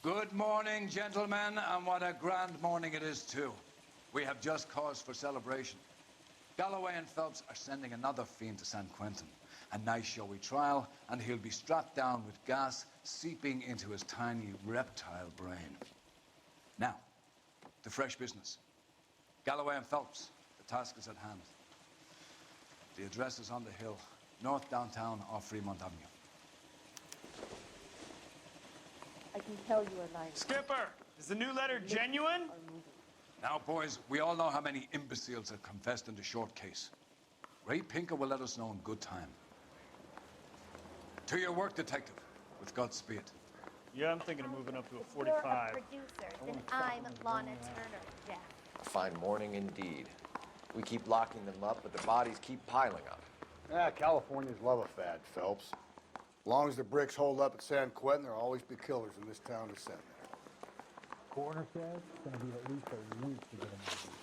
Good morning, gentlemen, and what a grand morning it is, too. We have just cause for celebration. Galloway and Phelps are sending another fiend to San Quentin. A nice showy trial, and he'll be strapped down with gas seeping into his tiny reptile brain. Now, to fresh business. Galloway and Phelps, the task is at hand. The address is on the hill, north downtown off Fremont Avenue. I can tell you are lying. Skipper, is the new letter genuine? Now, boys, we all know how many imbeciles have confessed in the short case. Ray Pinker will let us know in good time. To your work, detective, with Godspeed. Yeah, I'm thinking of moving up to a If 45. you're a producer, then I'm Lana Turner, Jack. A fine morning indeed. We keep locking them up, but the bodies keep piling up. Yeah, Californians love a fad, Phelps. As long as the bricks hold up at San Quentin, there'll always be killers in this town to send there. Coroner says it's going to be at least a week to get him out.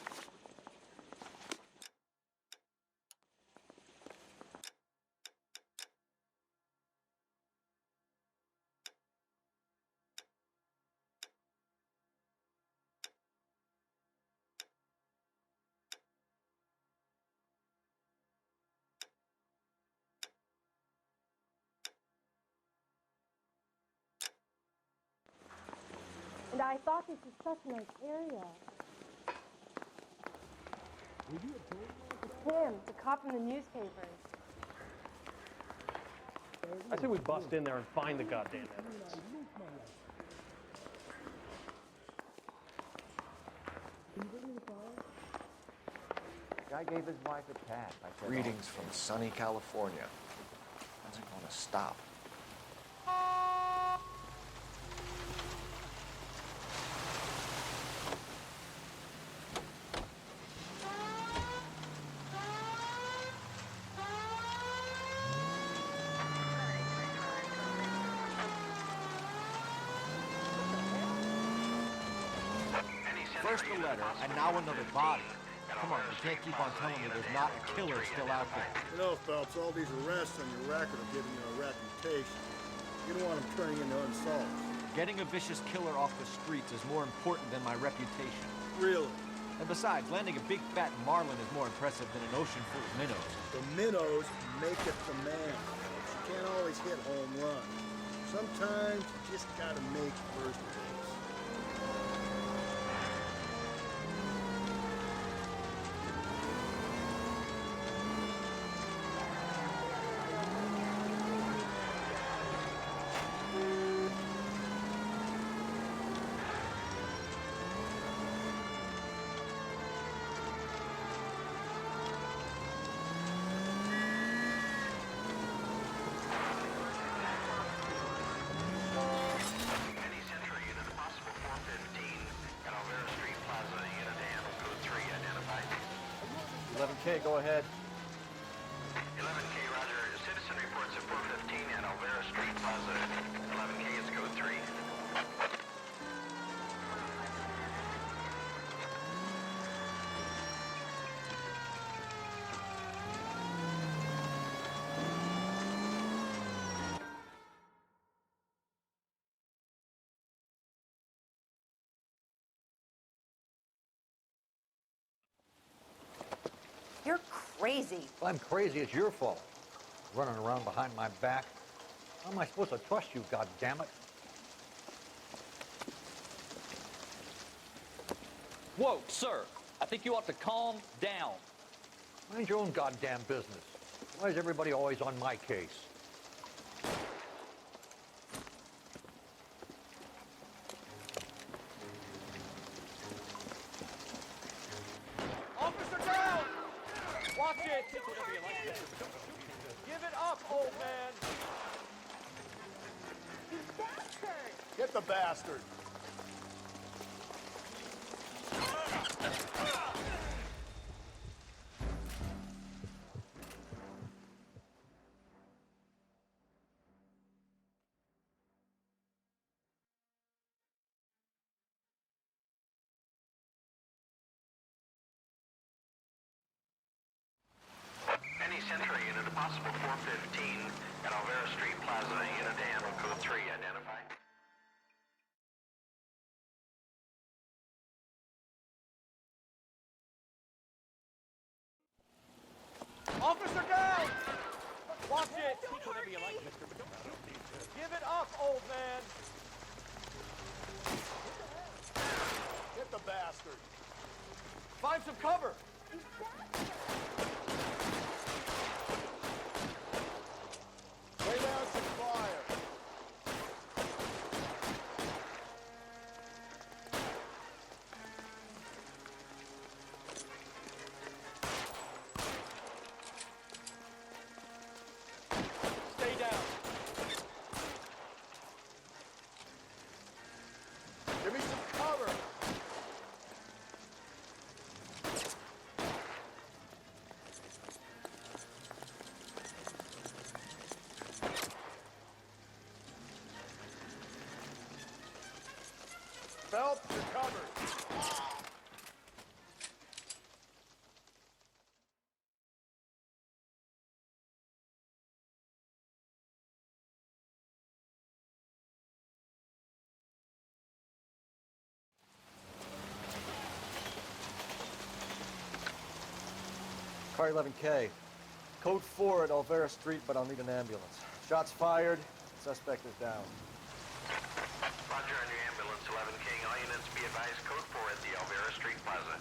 And I thought this was such a nice area. It's him, the cop from the newspapers. I say we bust in there and find the goddamn evidence. The guy gave his wife a pat. Greetings from sunny California. When's it gonna stop? First the letter, and now another body. Come on, you can't keep on telling me there's not a killer still out there. You know, Phelps, all these arrests on your record are giving you a reputation. You don't want them turning into unsolved. Getting a vicious killer off the streets is more important than my reputation. Really? And besides, landing a big fat marlin is more impressive than an ocean full of minnows. The minnows make it the man. You can't always hit home runs. Sometimes you just gotta make first base. Okay, go ahead. 11K, roger. Citizen reports at 415 at Alvera Street Plaza. 11K is code 3. You're crazy. Well, I'm crazy. It's your fault. Running around behind my back. How am I supposed to trust you, goddammit? Whoa, sir. I think you ought to calm down. Mind your own goddamn business. Why is everybody always on my case? Officer down! Watch it! Give it up, old man! You bastard! Get the bastard! Any Century unit, a possible 415 at Alvera Street Plaza, unit AM, code 3 identified. Find some cover. Lay down some fire. Stay down. Give me some cover. Phelps, you're covered. Car 11K. Code 4 at Olvera Street, but I'll need an ambulance. Shots fired. Suspect is down. Roger on your ambulance, 11K. All units be advised, code 4 at the Elvira Street Plaza.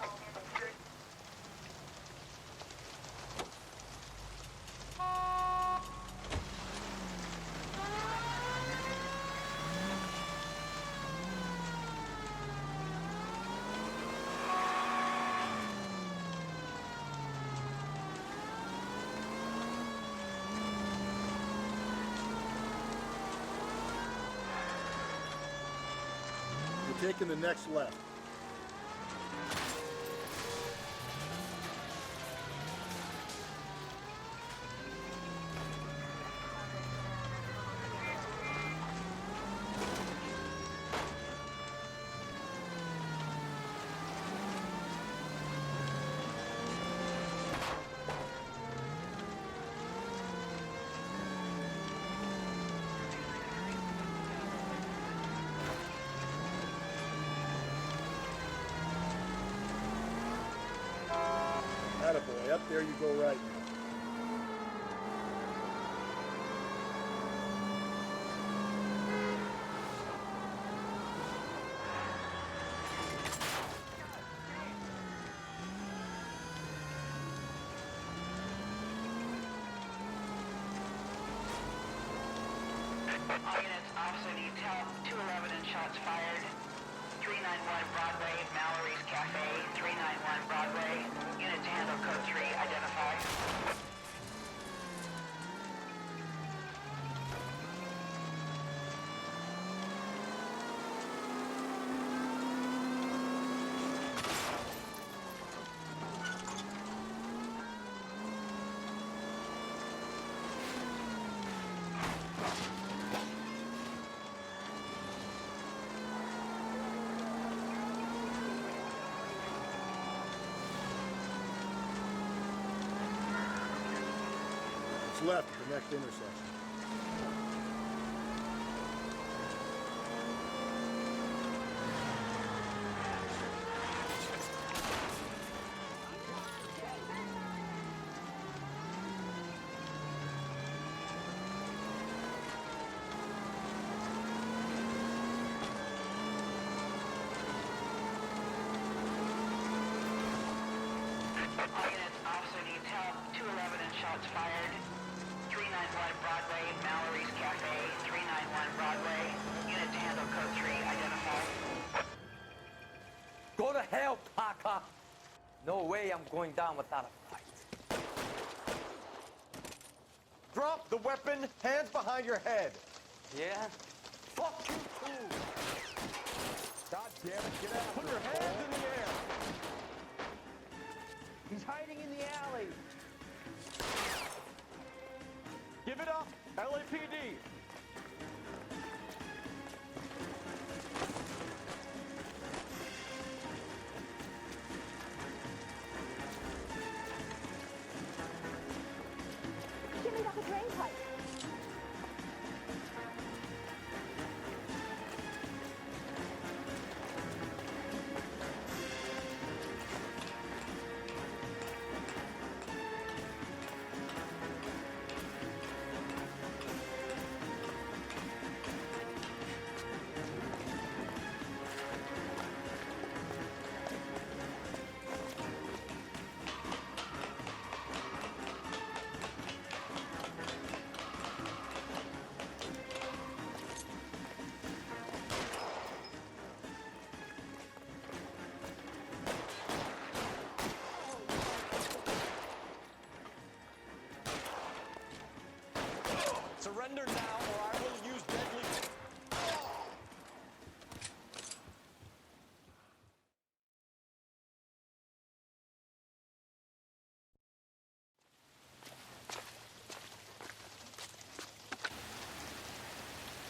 We're taking the next left. Attaboy, up there you go right now. All units, officer needs help. 211 and shots fired. 391 Broadway, Mallory's Cafe. 391 Broadway. Unit to handle code 3, identify. It's left at the next intersection. All units, officer needs help. 211 and shots fired. 391 Broadway, Mallory's Cafe. 391 Broadway. Unit to handle code 3, identify. Go to hell, Parker! No way I'm going down without a fight. Drop the weapon. Hands behind your head. Yeah? Fuck you too! God damn it, get out. Put your hands in the air. He's hiding in the alley. Give it up, LAPD. Shimmied up a drain pipe. Surrender now, or I will use deadly...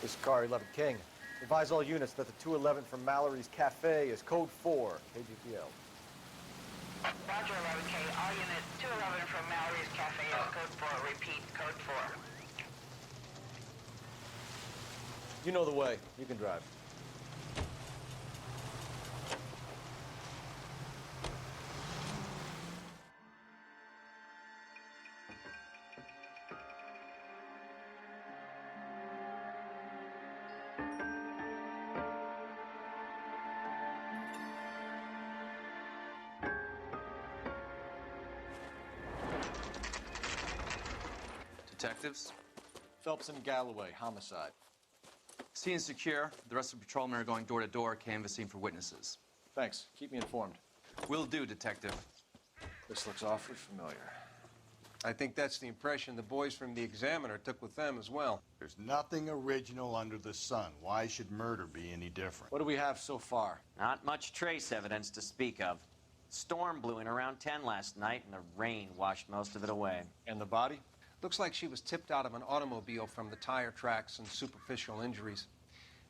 This is Car 11 King. Advise all units that the 211 from Mallory's Cafe is code 4, KGPL. Roger, 11K. All units, 211 from Mallory's Cafe is code 4. Repeat, code 4. You know the way. You can drive. Detectives? Phelps and Galloway, homicide. Scene is secure. The rest of the patrolmen are going door to door, canvassing for witnesses. Thanks. Keep me informed. Will do, Detective. This looks awfully familiar. I think that's the impression the boys from the Examiner took with them as well. There's nothing original under the sun. Why should murder be any different? What do we have so far? Not much trace evidence to speak of. Storm blew in around 10 last night, and the rain washed most of it away. And the body? Looks like she was tipped out of an automobile from the tire tracks and superficial injuries.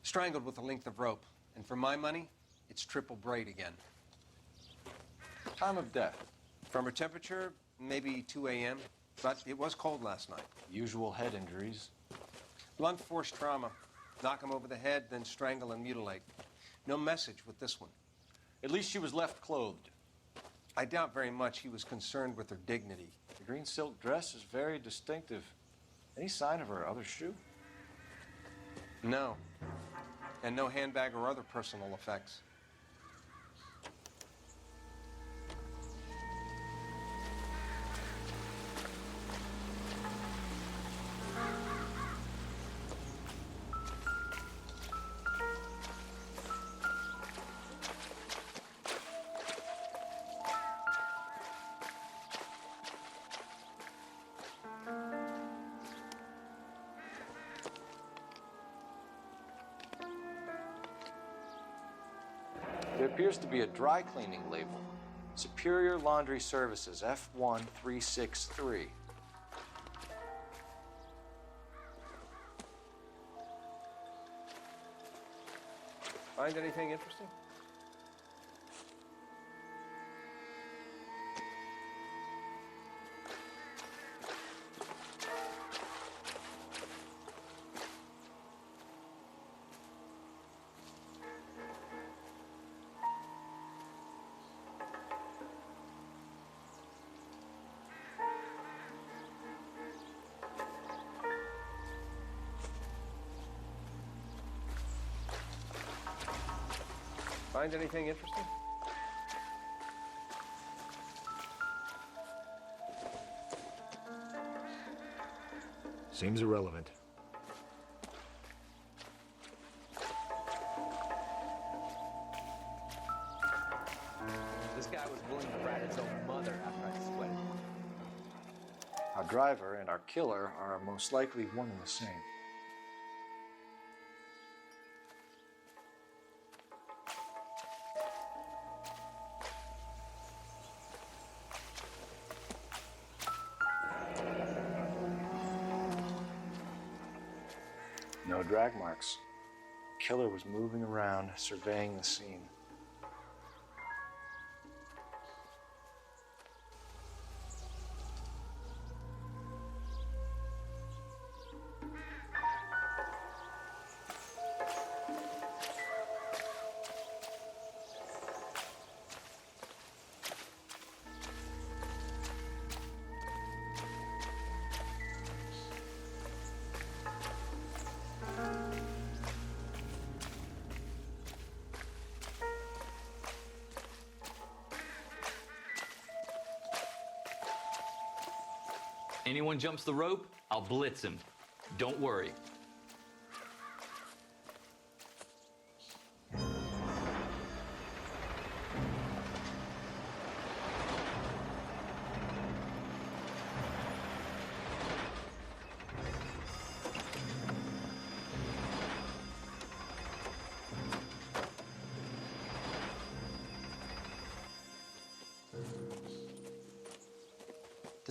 Strangled with a length of rope. And for my money, it's triple braid again. Time of death? From her temperature, maybe 2 a.m., but it was cold last night. Usual head injuries. Blunt force trauma. Knock him over the head, then strangle and mutilate. No message with this one. At least she was left clothed. I doubt very much he was concerned with her dignity. The green silk dress is very distinctive. Any sign of her other shoe? No. And no handbag or other personal effects. There appears to be a dry cleaning label. Superior Laundry Services, F1363. Find anything interesting? Find anything interesting? Seems irrelevant. This guy was willing to rat his own mother after I sweated. Our driver and our killer are most likely one and the same. No drag marks. The killer was moving around, surveying the scene. Anyone jumps the rope, I'll blitz him. Don't worry.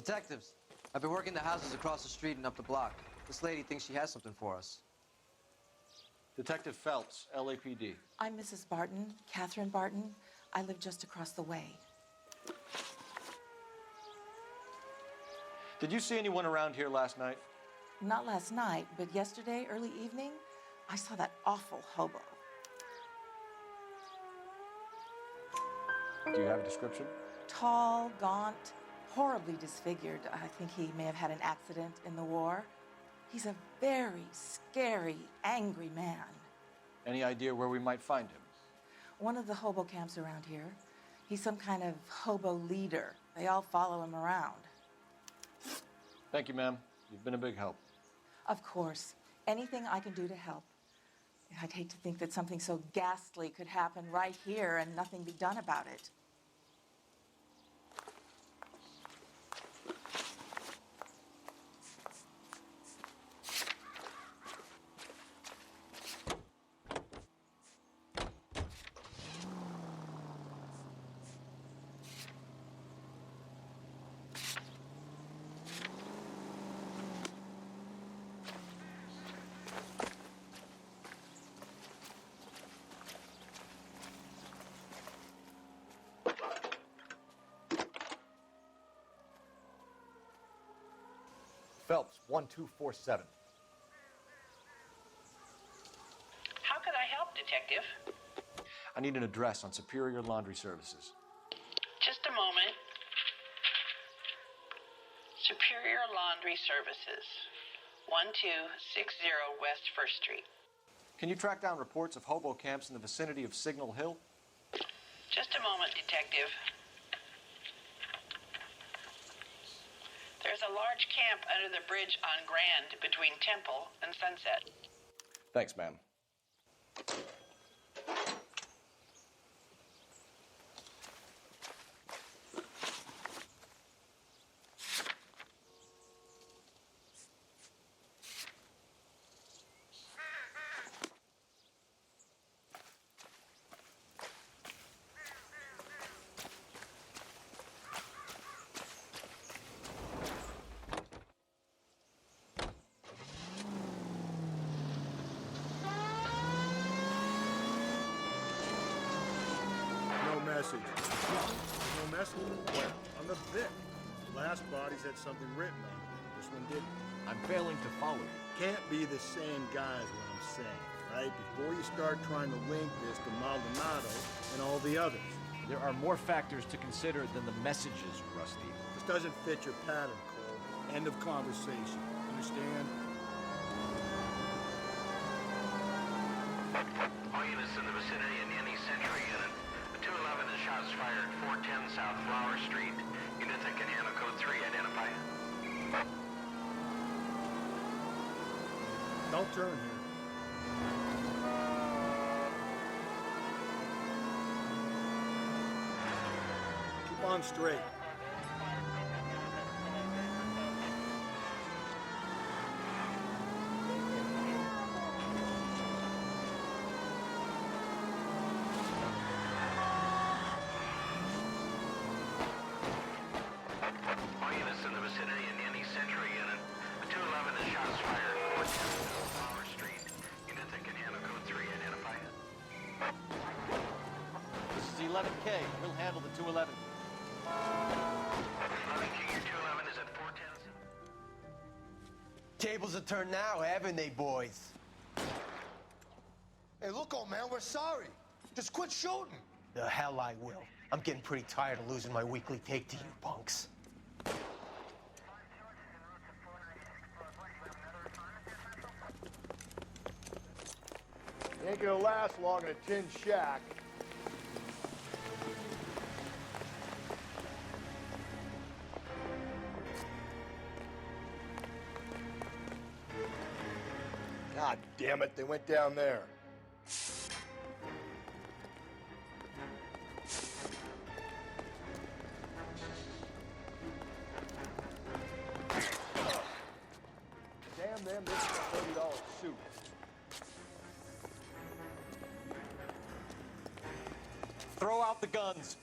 Detectives, I've been working the houses across the street and up the block. This lady thinks she has something for us. Detective Phelps, LAPD. I'm Mrs. Barton, Catherine Barton. I live just across the way. Did you see anyone around here last night? Not last night, but yesterday, early evening, I saw that awful hobo. Do you have a description? Tall, gaunt, horribly disfigured. I think he may have had an accident in the war. He's a very scary, angry man. Any idea where we might find him? One of the hobo camps around here. He's some kind of hobo leader. They all follow him around. Thank you, ma'am. You've been a big help. Of course. Anything I can do to help. I'd hate to think that something so ghastly could happen right here and nothing be done about it. Phelps, 1247. How can I help, Detective? I need an address on Superior Laundry Services. Just a moment. Superior Laundry Services, 1260 West 1st Street. Can you track down reports of hobo camps in the vicinity of Signal Hill? Just a moment, Detective. There's a large camp under the bridge on Grand between Temple and Sunset. Thanks, ma'am. Message. No message? Where? On the Vic. The last bodies had something written on them. This one didn't. I'm failing to follow you. Can't be the same guy is what I'm saying, right? Before you start trying to link this to Maldonado and all the others. There are more factors to consider than the messages, Rusty. This doesn't fit your pattern, Cole. End of conversation. Understand? All units in the vicinity in any Century unit. 211 is shots fired, 410 South Flower Street. Units that can handle code 3, identify. Don't turn here. Keep on straight. We'll handle the 211. 11K, your 211 is at 410. Tables are turned now, haven't they, boys? Hey, look, old man, we're sorry. Just quit shooting. The hell I will. I'm getting pretty tired of losing my weekly take to you punks. You ain't gonna last long in a tin shack. God damn it, they went down there. Damn them, this is a $30 suit. Throw out the guns.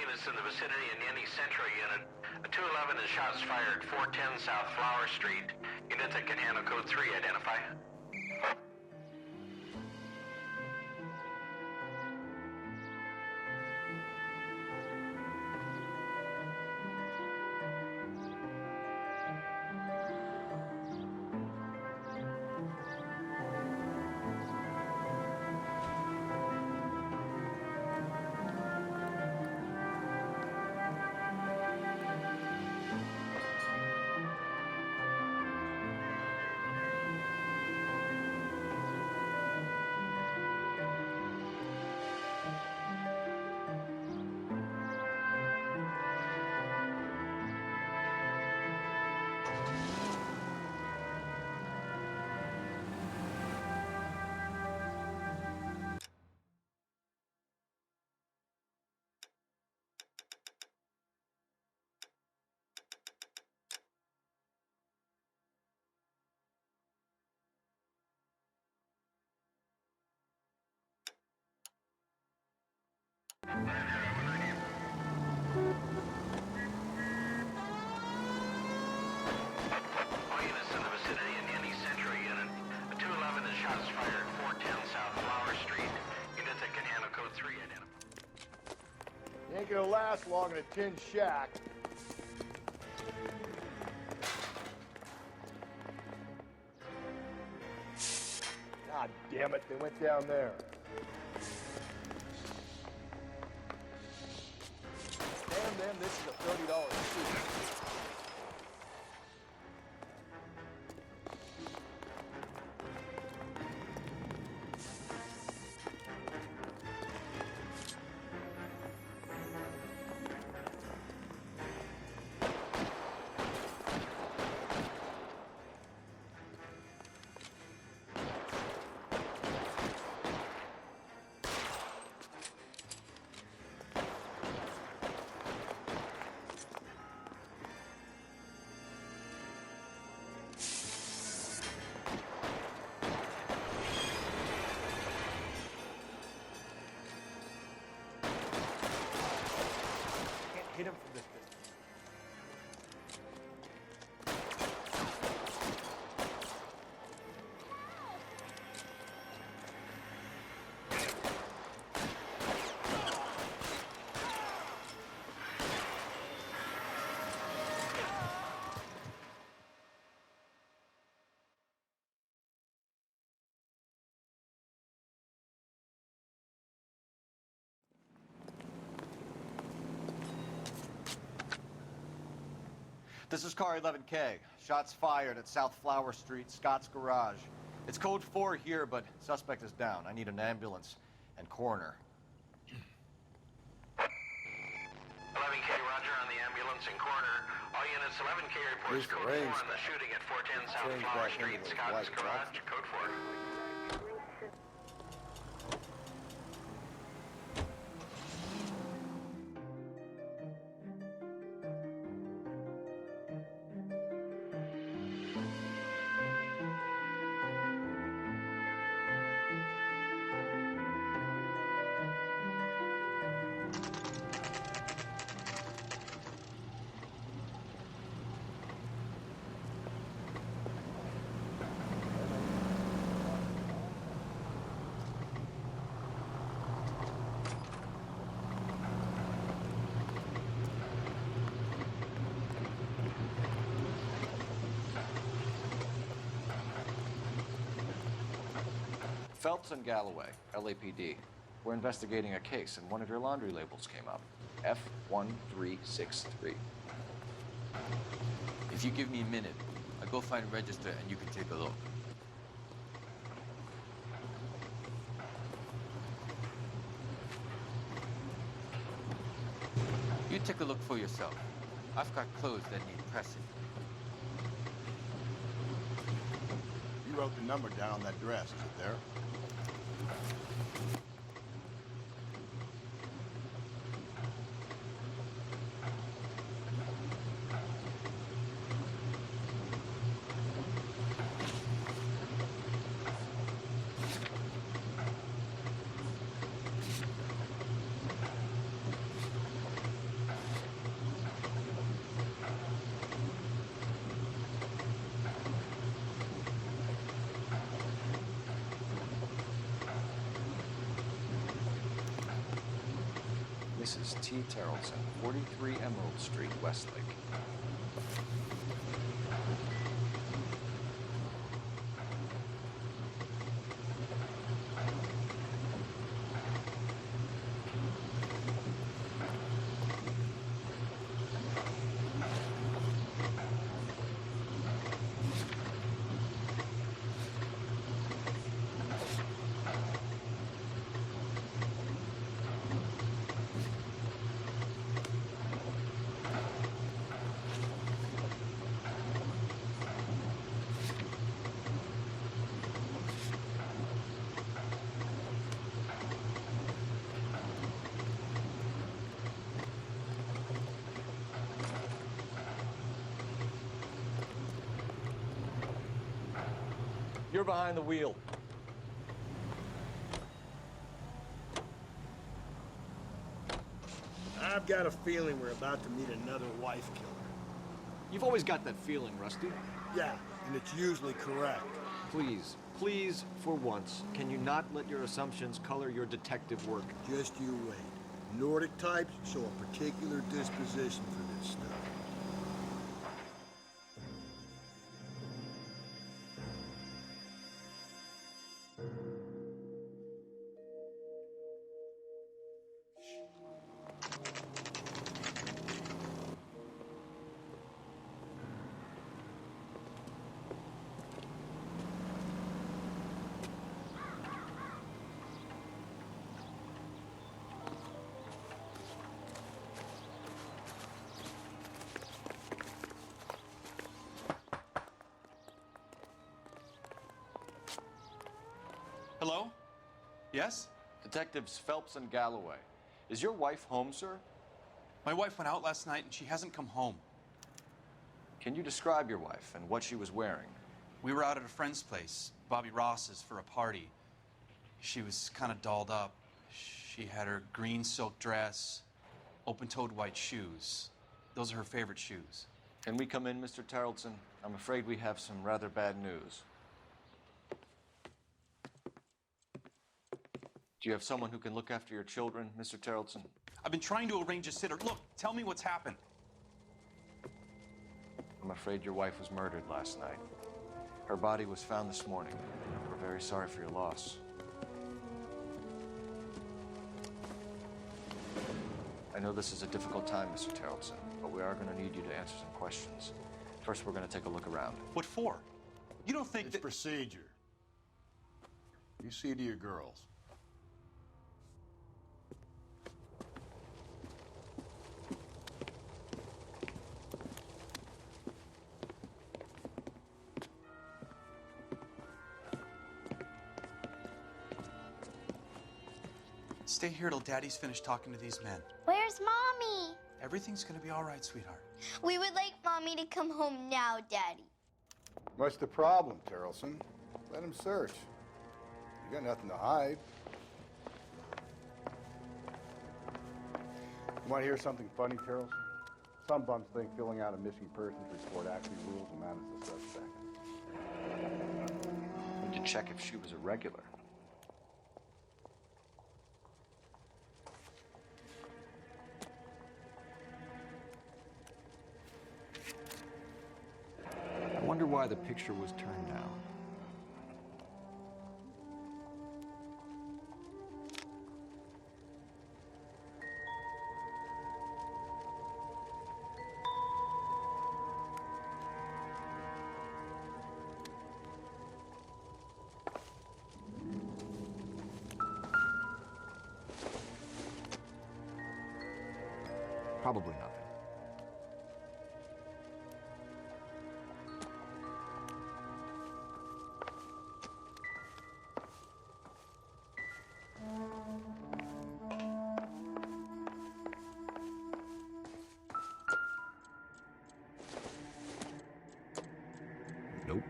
units in the vicinity in any Central unit. A 211 and shots fired, 410 South Flower Street. Unit that can handle code 3, identify. All units in the vicinity in any Central unit. A 211 and shots fired, 410 South Flower Street. Unit that can handle code 3, identify. You ain't gonna last long in a tin shack. God damn it, they went down there. Damn them, this is a $30 suit. Hit him from this distance. This is car 11K. Shots fired at South Flower Street, Scott's Garage. It's code 4 here, but suspect is down. I need an ambulance and coroner. 11K, roger on the ambulance and coroner. All units, 11K reports code 4 on the shooting at 410 South Flower Street, Scott's Garage, code 4. Phelps and Galloway, LAPD. We're investigating a case, and one of your laundry labels came up. F1363. If you give me a minute, I'll go find a register and you can take a look. You take a look for yourself. I've got clothes that need pressing. You wrote the number down on that dress, is it there? Mrs. T. Terrellson, 43 Emerald Street, Westlake. You're behind the wheel. I've got a feeling we're about to meet another wife killer. You've always got that feeling, Rusty. Yeah, and it's usually correct. Please, please, for once, can you not let your assumptions color your detective work? Just you wait. Nordic types show a particular disposition for this stuff. Hello? Yes? Detectives Phelps and Galloway. Is your wife home, sir? My wife went out last night and she hasn't come home. Can you describe your wife and what she was wearing? We were out at a friend's place, Bobby Ross's, for a party. She was kind of dolled up. She had her green silk dress, open-toed white shoes. Those are her favorite shoes. Can we come in, Mr. Tarleton? I'm afraid we have some rather bad news. Do you have someone who can look after your children, Mr. Tarleton? I've been trying to arrange a sitter. Look, tell me what's happened. I'm afraid your wife was murdered last night. Her body was found this morning. We're very sorry for your loss. I know this is a difficult time, Mr. Tarleton, but we are going to need you to answer some questions. First, we're going to take a look around. What for? You don't think It's that... procedure. You see to your girls. Stay here till Daddy's finished talking to these men. Where's Mommy? Everything's gonna be all right, sweetheart. We would like Mommy to come home now, Daddy. What's the problem, Terrelson? Let him search. You got nothing to hide. You want to hear something funny, Terrelson? Some bums think filling out a missing persons report actually rules a man as a suspect. We need to check if she was a regular. I wonder why the picture was turned down. Probably nothing. Nope.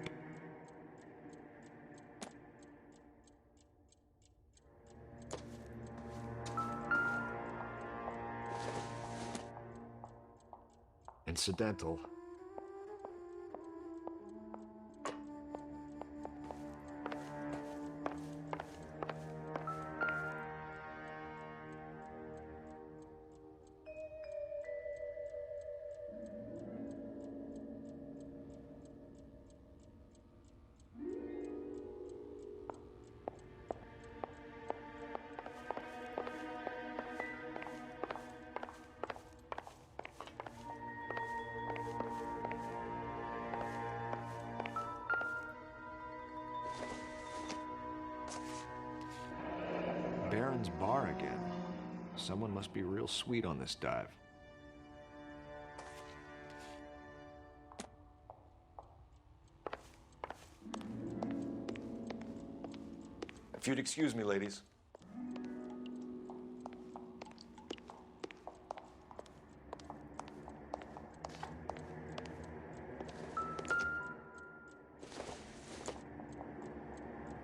Incidental. Baron's bar again. Someone must be real sweet on this dive. If you'd excuse me, ladies.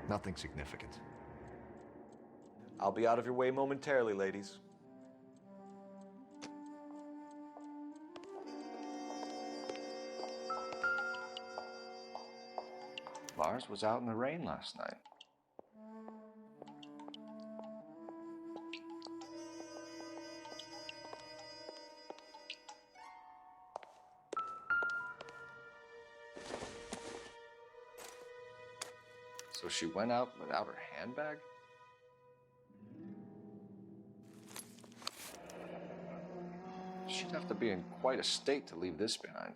Nothing significant. I'll be out of your way momentarily, ladies. Lars was out in the rain last night. So she went out without her handbag? She'd have to be in quite a state to leave this behind.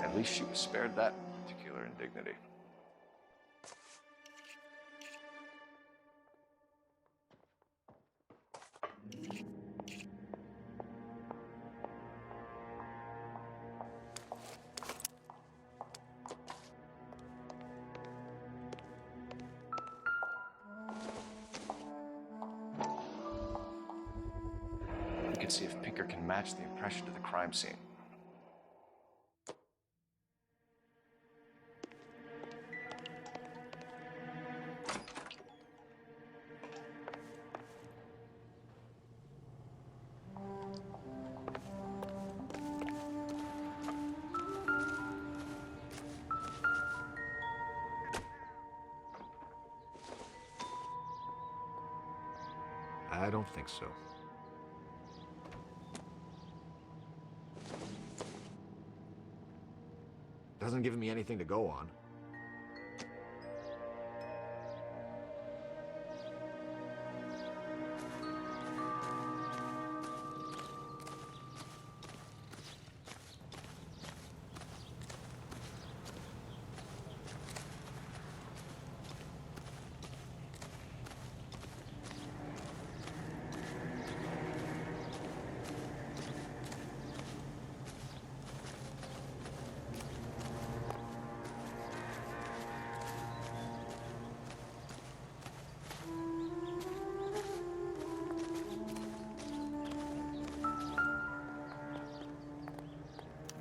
At least she was spared that particular indignity. We could see if Pinker can match the impression to the crime scene. I don't think so. Doesn't give me anything to go on.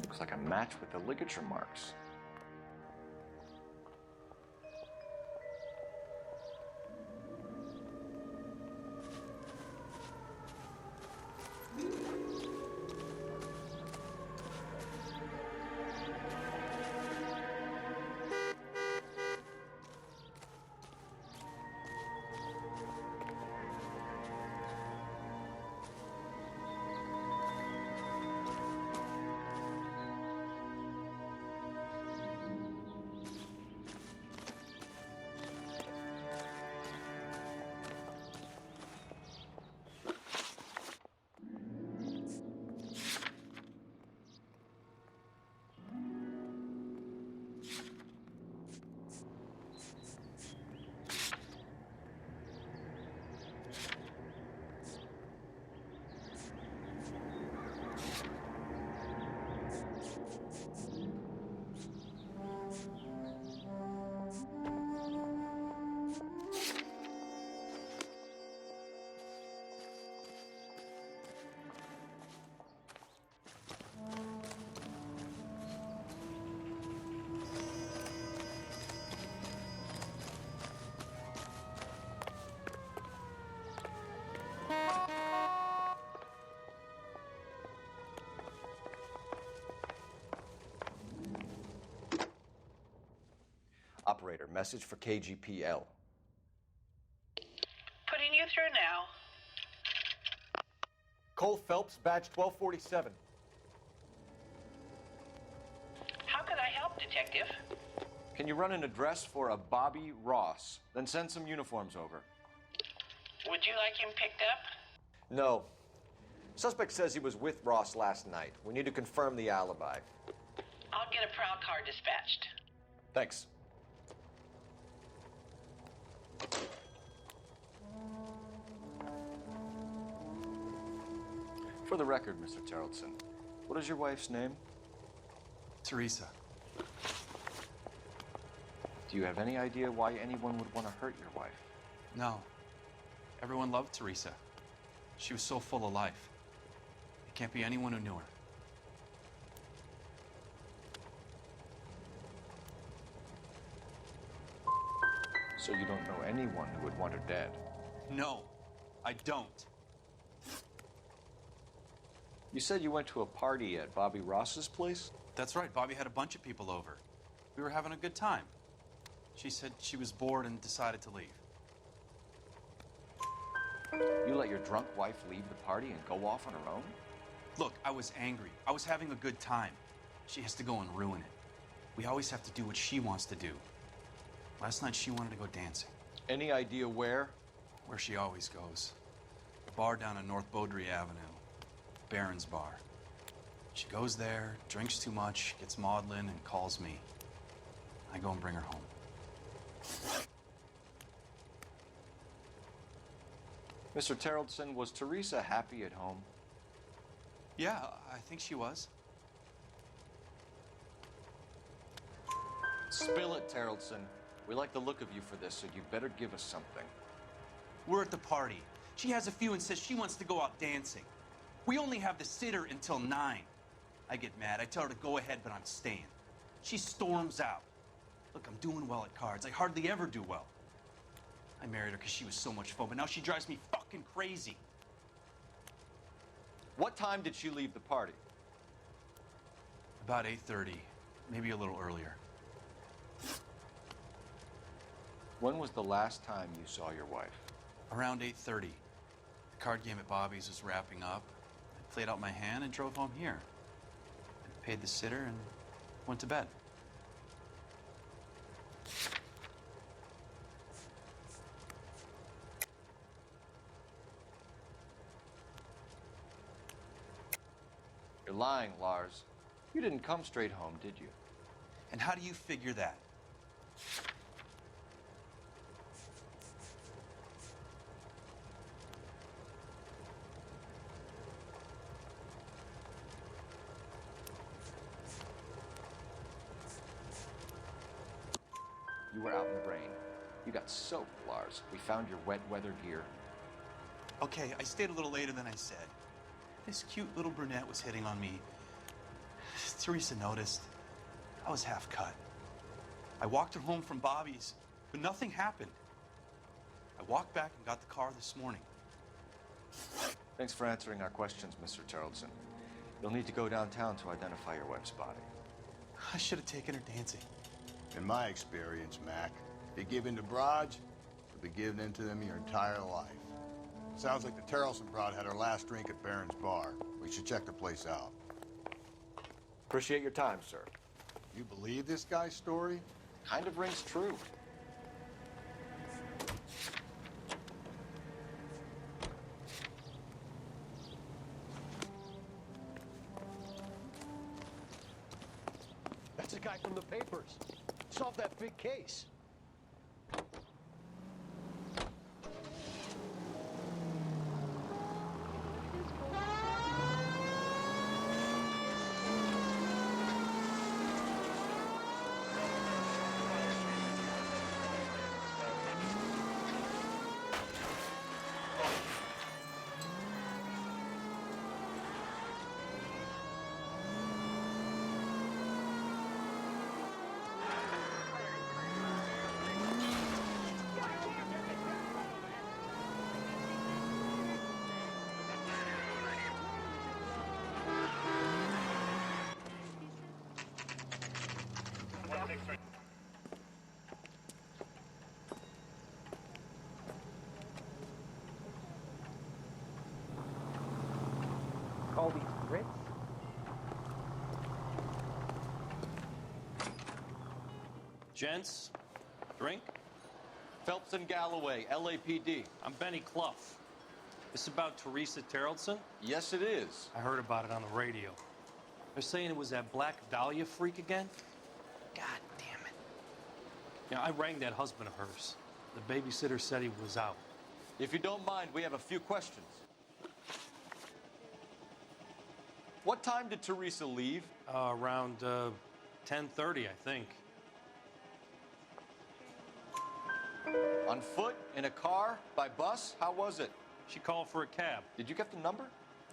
Looks like a match with the ligature marks. Operator, message for KGPL. Putting you through now. Cole Phelps, badge 1247. How could I help, Detective? Can you run an address for a Bobby Ross? Then send some uniforms over. Would you like him picked up? No. Suspect says he was with Ross last night. We need to confirm the alibi. I'll get a prowl car dispatched. Thanks. For the record, Mr. Terrellson, what is your wife's name? Teresa. Do you have any idea why anyone would want to hurt your wife? No. Everyone loved Teresa. She was so full of life. It can't be anyone who knew her. So you don't know anyone who would want her dead? No, I don't. You said you went to a party at Bobby Ross's place? That's right. Bobby had a bunch of people over. We were having a good time. She said she was bored and decided to leave. You let your drunk wife leave the party and go off on her own? Look, I was angry. I was having a good time. She has to go and ruin it. We always have to do what she wants to do. Last night she wanted to go dancing. Any idea where? Where she always goes. A bar down on North Beaudry Avenue. Barron's Bar. She goes there, drinks too much, gets maudlin, and calls me. I go and bring her home. Mr. Terrellson, was Teresa happy at home? Yeah, I think she was. Spill it, Terrellson. We like the look of you for this, so you better give us something. We're at the party. She has a few and says she wants to go out dancing. We only have the sitter until 9. I get mad. I tell her to go ahead, but I'm staying. She storms out. Look, I'm doing well at cards. I hardly ever do well. I married her because she was so much fun, but now she drives me fucking crazy. What time did she leave the party? About 8:30, maybe a little earlier. When was the last time you saw your wife? Around 8:30. The card game at Bobby's was wrapping up. I played out my hand and drove home here. I paid the sitter and went to bed. You're lying, Lars. You didn't come straight home, did you? And how do you figure that? You were out in the rain. You got soaked, Lars. We found your wet weather gear. Okay, I stayed a little later than I said. This cute little brunette was hitting on me. Teresa noticed. I was half cut. I walked her home from Bobby's, but nothing happened. I walked back and got the car this morning. Thanks for answering our questions, Mr. Terrellson. You'll need to go downtown to identify your wife's body. I should have taken her dancing. In my experience, Mac, if you give in to broads, you'll be giving in to them your entire life. Sounds like the Terrellson broad had her last drink at Barron's Bar. We should check the place out. Appreciate your time, sir. You believe this guy's story? Kind of rings true. That's a guy from the papers. Solved that big case. Call these Brits? Gents, drink? Phelps and Galloway, LAPD. I'm Benny Clough. This about Teresa Terrellson? Yes, it is. I heard about it on the radio. They're saying it was that Black Dahlia freak again? God damn it. Yeah, I rang that husband of hers. The babysitter said he was out. If you don't mind, we have a few questions. What time did Teresa leave? Around 10:30, I think. On foot? In a car? By bus? How was it? She called for a cab. Did you get the number?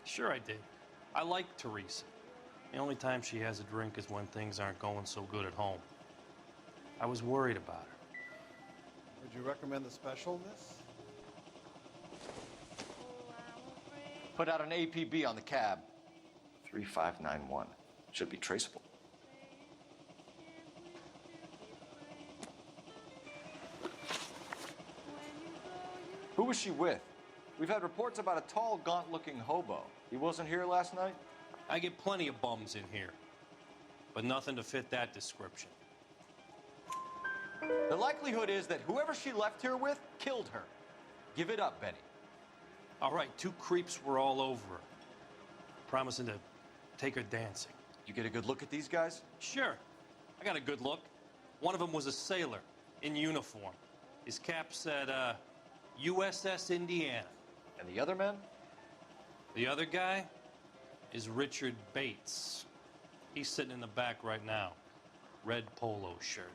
Sure I did. I like Teresa. The only time she has a drink is when things aren't going so good at home. I was worried about her. Would you recommend the special, miss? Put out an APB on the cab. 3591. Should be traceable. Who was she with? We've had reports about a tall, gaunt-looking hobo. He wasn't here last night? I get plenty of bums in here, but nothing to fit that description. The likelihood is that whoever she left here with killed her. Give it up, Benny. All right, 2 creeps were all over her, promising to take her dancing. You get a good look at these guys? Sure. I got a good look. One of them was a sailor in uniform. His cap said, USS Indiana. And the other man? The other guy is Richard Bates. He's sitting in the back right now. Red polo shirt.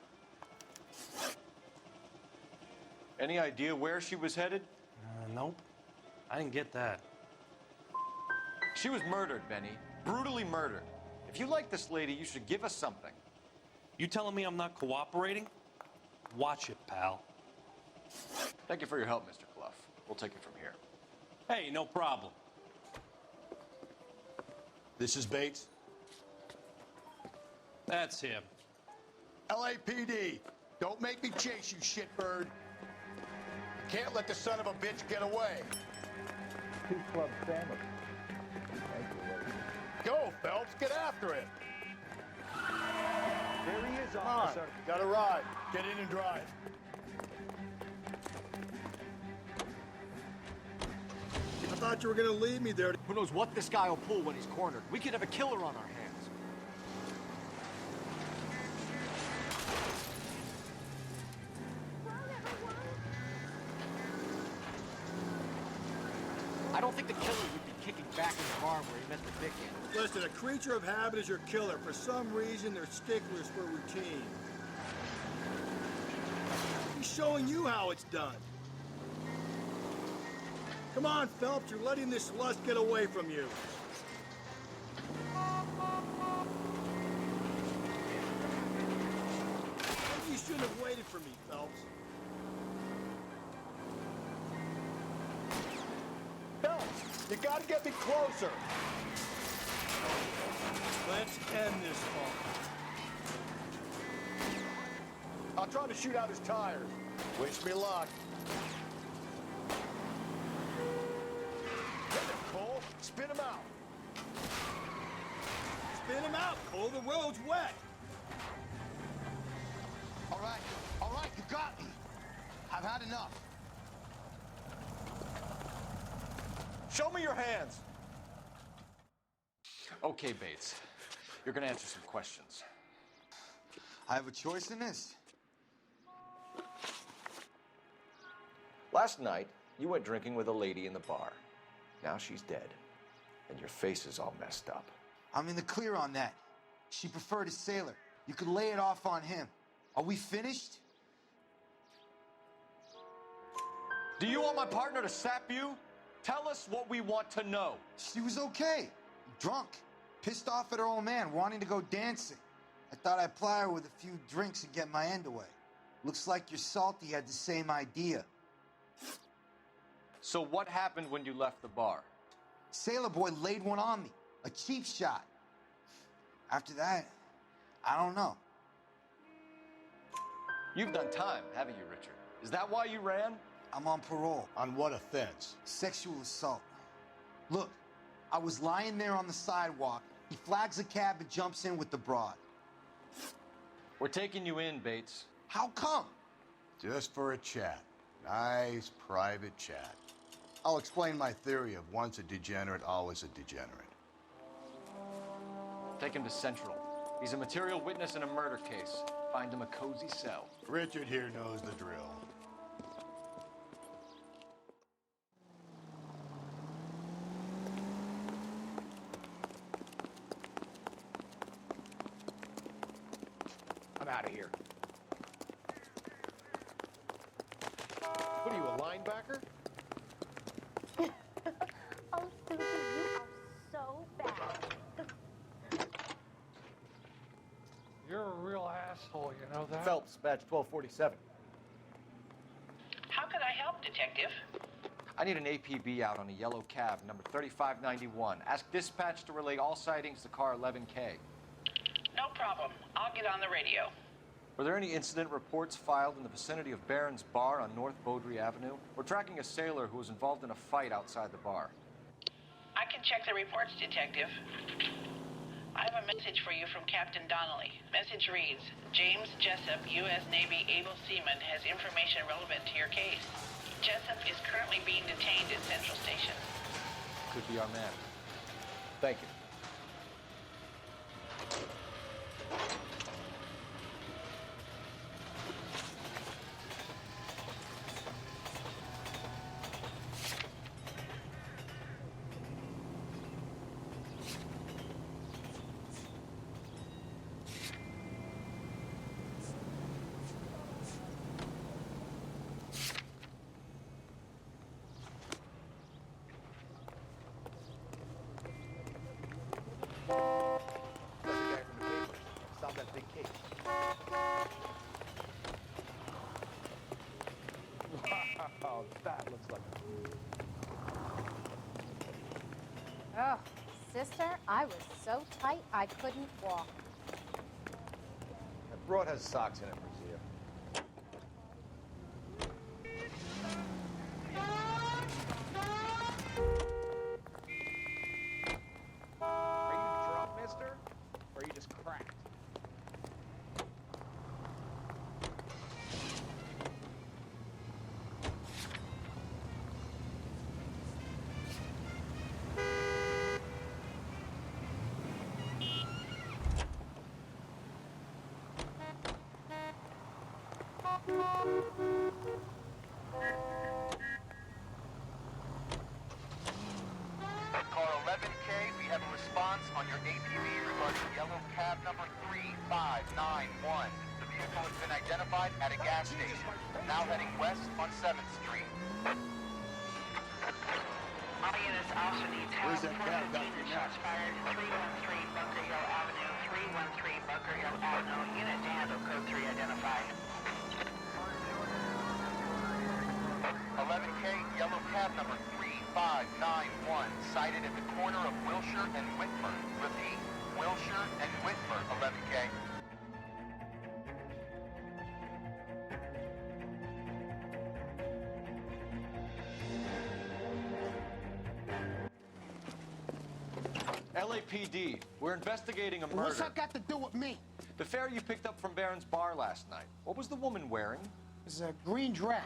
Any idea where she was headed? Nope. I didn't get that. She was murdered, Benny. Brutally murdered. If you like this lady, you should give us something. You telling me I'm not cooperating? Watch it, pal. Thank you for your help, Mr. Clough. We'll take it from here. Hey, no problem. This is Bates. That's him. LAPD, don't make me chase you, shitbird. Can't let the son of a bitch get away. 2 club sandwich. Thank you, lady. Go, Phelps, get after it. There he is, Come on, officer. got a ride. Get in and drive. I thought you were gonna leave me there. Who knows what this guy will pull when he's cornered? We could have a killer on our hands. I don't think the killer would be kicking back in the arm where he meant the dick in. Listen, a creature of habit is your killer. For some reason, they're sticklers for routine. He's showing you how it's done. Come on, Phelps, you're letting this lust get away from you. Maybe you shouldn't have waited for me, Phelps. Phelps, you gotta get me closer. Let's end this fall. I'll try to shoot out his tires. Wish me luck. Hit him, Cole. Spin him out. Spin him out, Cole. The road's wet. All right, you got me. I've had enough. Show me your hands. Okay, Bates. You're gonna answer some questions. I have a choice in this. Last night, you went drinking with a lady in the bar. Now she's dead, and your face is all messed up. I'm in the clear on that. She preferred a sailor. You could lay it off on him. Are we finished? Do you want my partner to sap you? Tell us what we want to know. She was okay. Drunk. Pissed off at her old man, wanting to go dancing. I thought I'd ply her with a few drinks and get my end away. Looks like your salty had the same idea. So what happened when you left the bar? Sailor boy laid one on me. A cheap shot. After that, I don't know. You've done time, haven't you, Richard? Is that why you ran? I'm on parole. On what offense? Sexual assault. Look, I was lying there on the sidewalk. He flags a cab and jumps in with the broad. We're taking you in, Bates. How come? Just for a chat. Nice private chat. I'll explain my theory of once a degenerate, always a degenerate. Take him to Central. He's a material witness in a murder case. Find him a cozy cell. Richard here knows the drill. I'm out of here. What are you, a linebacker? Oh, Susie, you are so bad. You're a real asshole, you know that? Phelps, badge 1247. How can I help, Detective? I need an APB out on a yellow cab, number 3591. Ask dispatch to relay all sightings to car 11K. No problem. I'll get on the radio. Were there any incident reports filed in the vicinity of Barron's Bar on North Beaudry Avenue? We're tracking a sailor who was involved in a fight outside the bar. I can check the reports, Detective. I have a message for you from Captain Donnelly. Message reads, James Jessup, U.S. Navy able seaman, has information relevant to your case. Jessup is currently being detained at Central Station. Could be our man. Thank you. Wow, that looks like Oh, sister, I was so tight I couldn't walk. That broad has socks in it, Brazil. Are you drunk, mister? Or are you just cracked? Car 11K, we have a response on your APB regarding yellow cab number 3591. The vehicle has been identified at a gas station, now heading west on 7th Street. All units also need help. Where's that cab got your Shots fired. 313 Bunker Hill Avenue. 313 Bunker Hill Avenue. Unit to handle code 3 identified. 11K, yellow cab number 3591, sighted at the corner of Wilshire and Whitmer. Repeat, Wilshire and Whitmer, 11K. LAPD, we're investigating a murder. What's that got to do with me? The fare you picked up from Barron's Bar last night. What was the woman wearing? It's a green dress.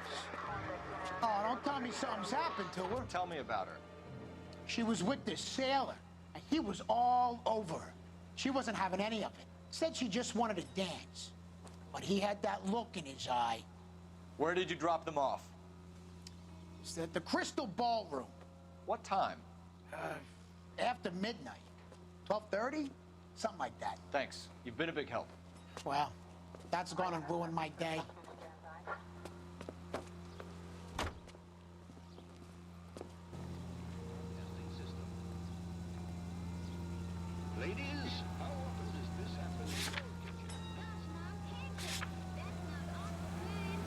Oh, don't tell me something's happened to her. Tell me about her. She was with this sailor, and he was all over her. She wasn't having any of it. Said she just wanted to dance. But he had that look in his eye. Where did you drop them off? It's at the Crystal Ballroom. What time? After midnight. 12:30? Something like that. Thanks. You've been a big help. Well, that's gonna ruin my day. Ladies, how often does this happen in your kitchen?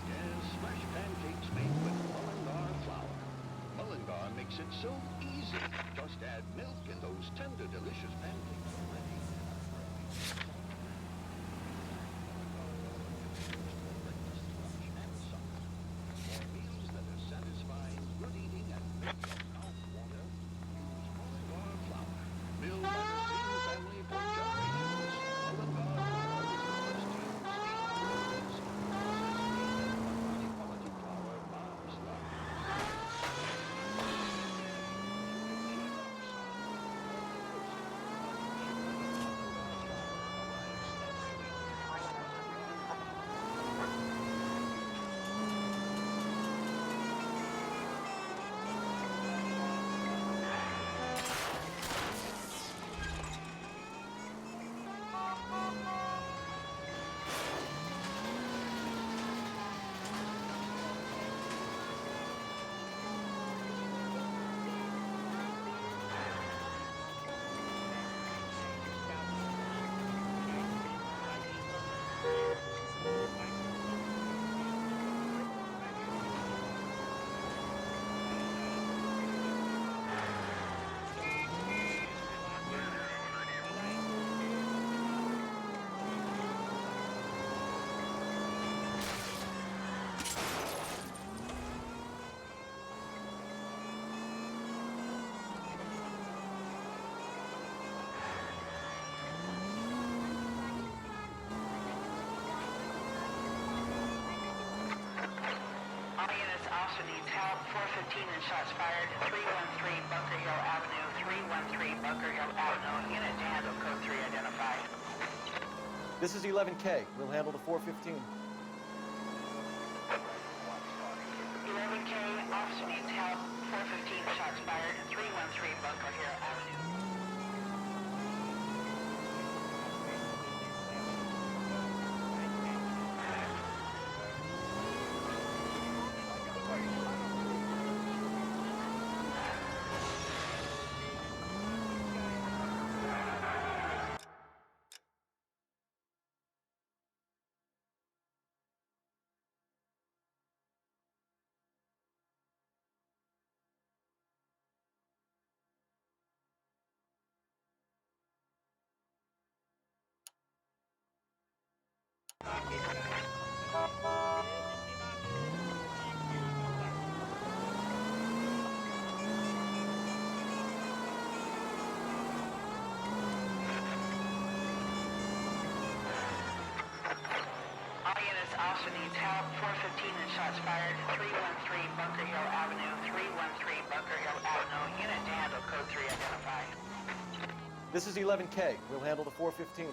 Yes, smash pancakes made with Mullingar flour. Mullingar makes it so easy. Just add milk and those tender, delicious pancakes are ready. For meals that are satisfying, good eating, and make your mouth water, use Mullingar flour. Milled by the same family for generations. Mullingar flour is the first to use high-quality flour moms love. also needs help. 415 and shots fired. 313 Bunker Hill Avenue. 313 Bunker Hill Avenue. Unit to handle code 3 identified. This is 11K. We'll handle the 415. 11K, officer needs help. 415 shots fired. 313 Bunker Hill Avenue. Officer needs help. 415 and shots fired. 313 Bunker Hill Avenue. 313 Bunker Hill Avenue. Unit to handle code 3 identified. This is 11K. We'll handle the 415. 11K,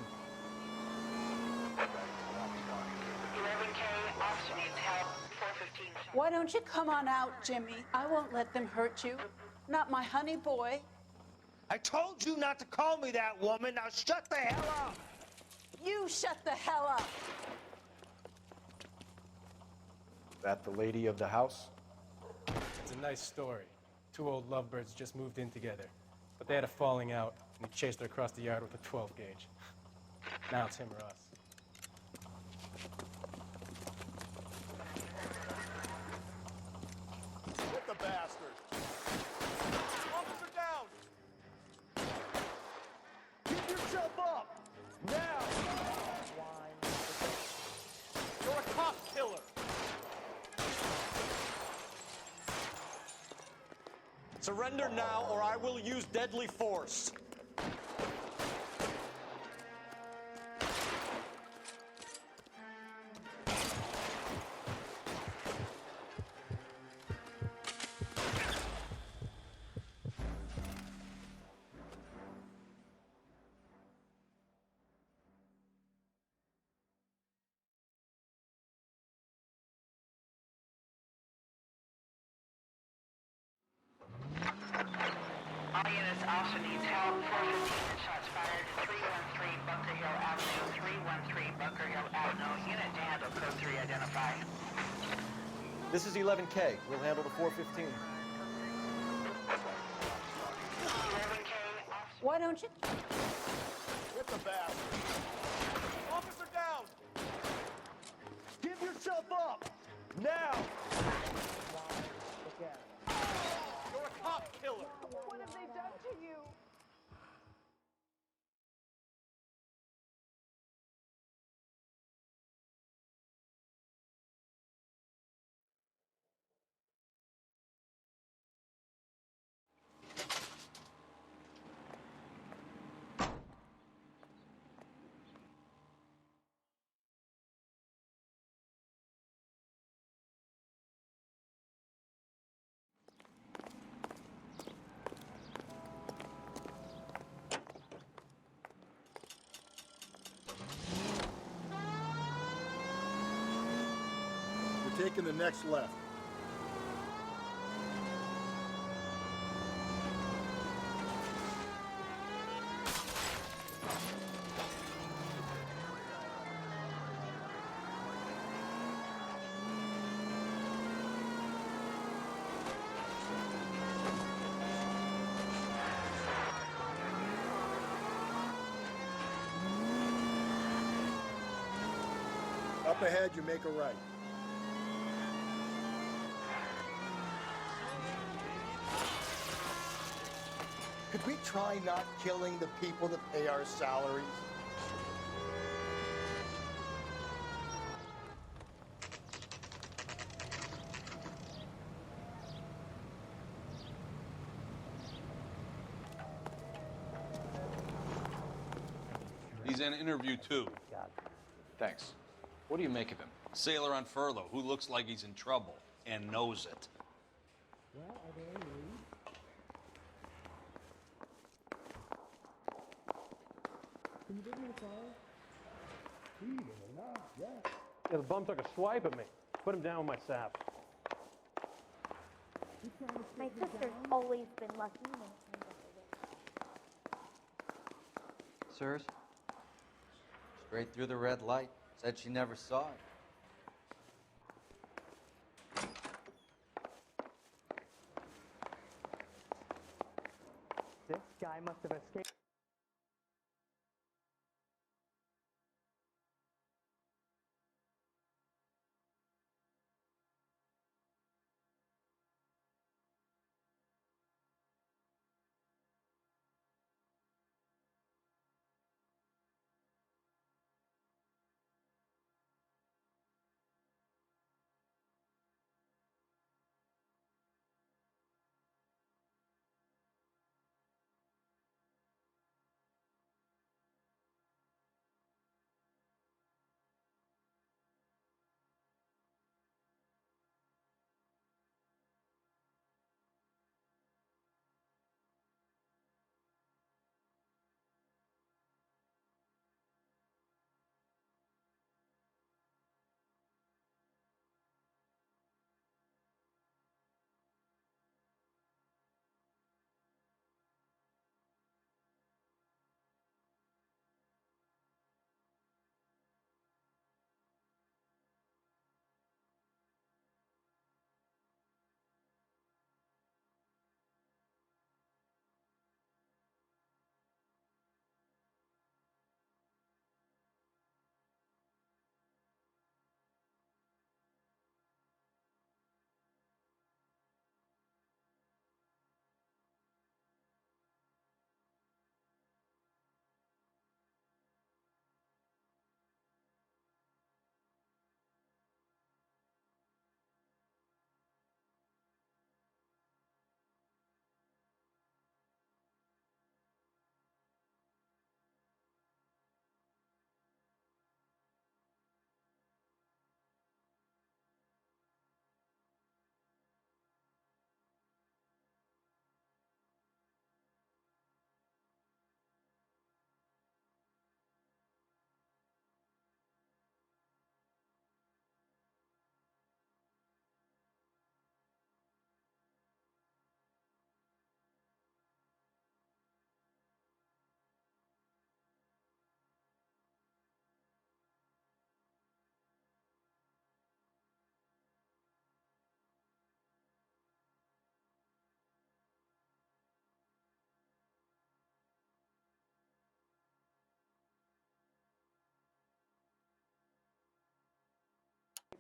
officer needs help. 415 shots. Why don't you come on out, Jimmy? I won't let them hurt you. Not my honey boy. I told you not to call me that, woman. Now shut the hell up. You shut the hell up. That the lady of the house? It's a nice story. Two old lovebirds just moved in together, but they had a falling out, and he chased her across the yard with a 12 gauge. Now it's him or us. Hit the bastard. Officer down. Keep yourself up. Now. You're a cop killer. Surrender now, or I will use deadly force. All units, officer needs help. 415 and shots fired. 313 Bunker Hill Avenue. 313 Bunker Hill Avenue. Unit to handle code 3 identified. This is 11K. We'll handle the 415. 11K, officer. Why don't you? Hit the bastard. Officer down. Give yourself up. Now. You're a cop killer. What have they done to you? We're taking the next left. Up ahead, you make a right. Could we try not killing the people that pay our salaries? He's in interview 2. Thanks. What do you make of him? Sailor on furlough who looks like he's in trouble and knows it. Yeah, the bum took a swipe at me. Put him down with my sap. My sister's always been lucky when it comes to this. Sirs? Straight through the red light. Said she never saw it. This guy must have escaped.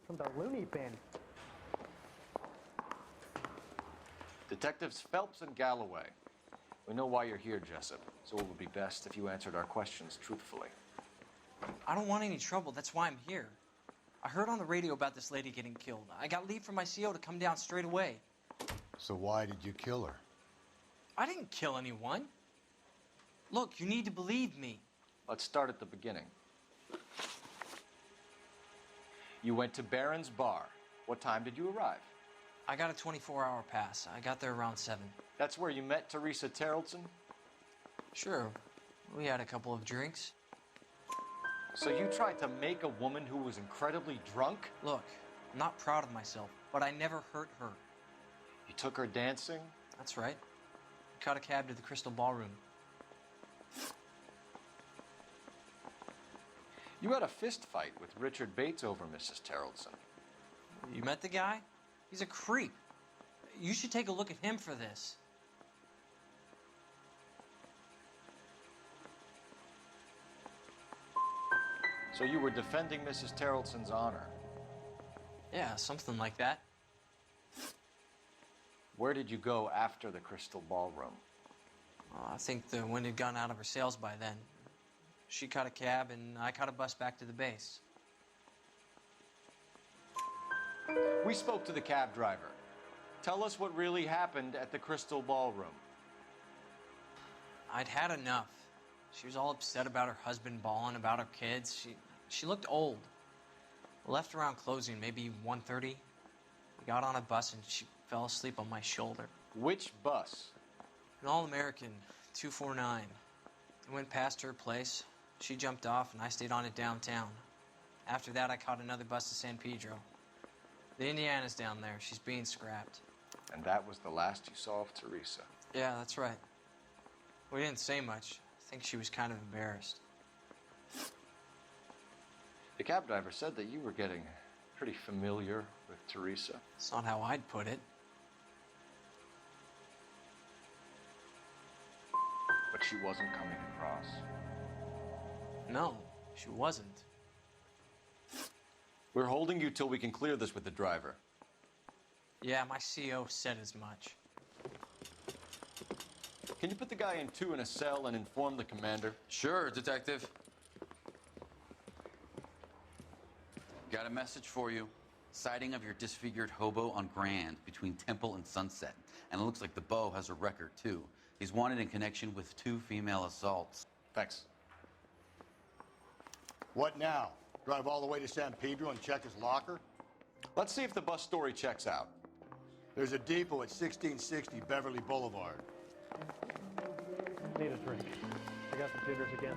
From the loony bin. Detectives Phelps and Galloway. We know why you're here, Jessup, so it would be best if you answered our questions truthfully. I don't want any trouble. That's why I'm here. I heard on the radio about this lady getting killed. I got leave from my CO to come down straight away. So why did you kill her? I didn't kill anyone. Look, you need to believe me. Let's start at the beginning. You went to Barron's Bar. What time did you arrive? I got a 24-hour pass. I got there around 7. That's where you met Teresa Terrelson? Sure. We had a couple of drinks. So you tried to make a woman who was incredibly drunk? Look, I'm not proud of myself, but I never hurt her. You took her dancing? That's right. Caught a cab to the Crystal Ballroom. You had a fist fight with Richard Bates over Mrs. Terrelson. You met the guy? He's a creep. You should take a look at him for this. So you were defending Mrs. Terrelson's honor? Yeah, something like that. Where did you go after the Crystal Ballroom? I think the wind had gone out of her sails by then. She caught a cab, and I caught a bus back to the base. We spoke to the cab driver. Tell us what really happened at the Crystal Ballroom. I'd had enough. She was all upset about her husband bawling about her kids. She looked old. We left around closing, maybe 1:30. We got on a bus, and she fell asleep on my shoulder. Which bus? An All-American, 249. We went past her place. She jumped off, and I stayed on it downtown. After that, I caught another bus to San Pedro. The Indiana's down there. She's being scrapped. And that was the last you saw of Teresa. Yeah, that's right. We didn't say much. I think she was kind of embarrassed. The cab driver said that you were getting pretty familiar with Teresa. It's not how I'd put it. But she wasn't coming across. No, she wasn't. We're holding you till we can clear this with the driver. Yeah, my CO said as much. Can you put the guy in 2 in a cell and inform the commander? Sure, Detective. Got a message for you. Sighting of your disfigured hobo on Grand between Temple and Sunset. And it looks like the Beau has a record, too. He's wanted in connection with 2 female assaults. Thanks. What now? Drive all the way to San Pedro and check his locker? Let's see if the bus story checks out. There's a depot at 1660 Beverly Boulevard. Need a drink. I got some jitters again.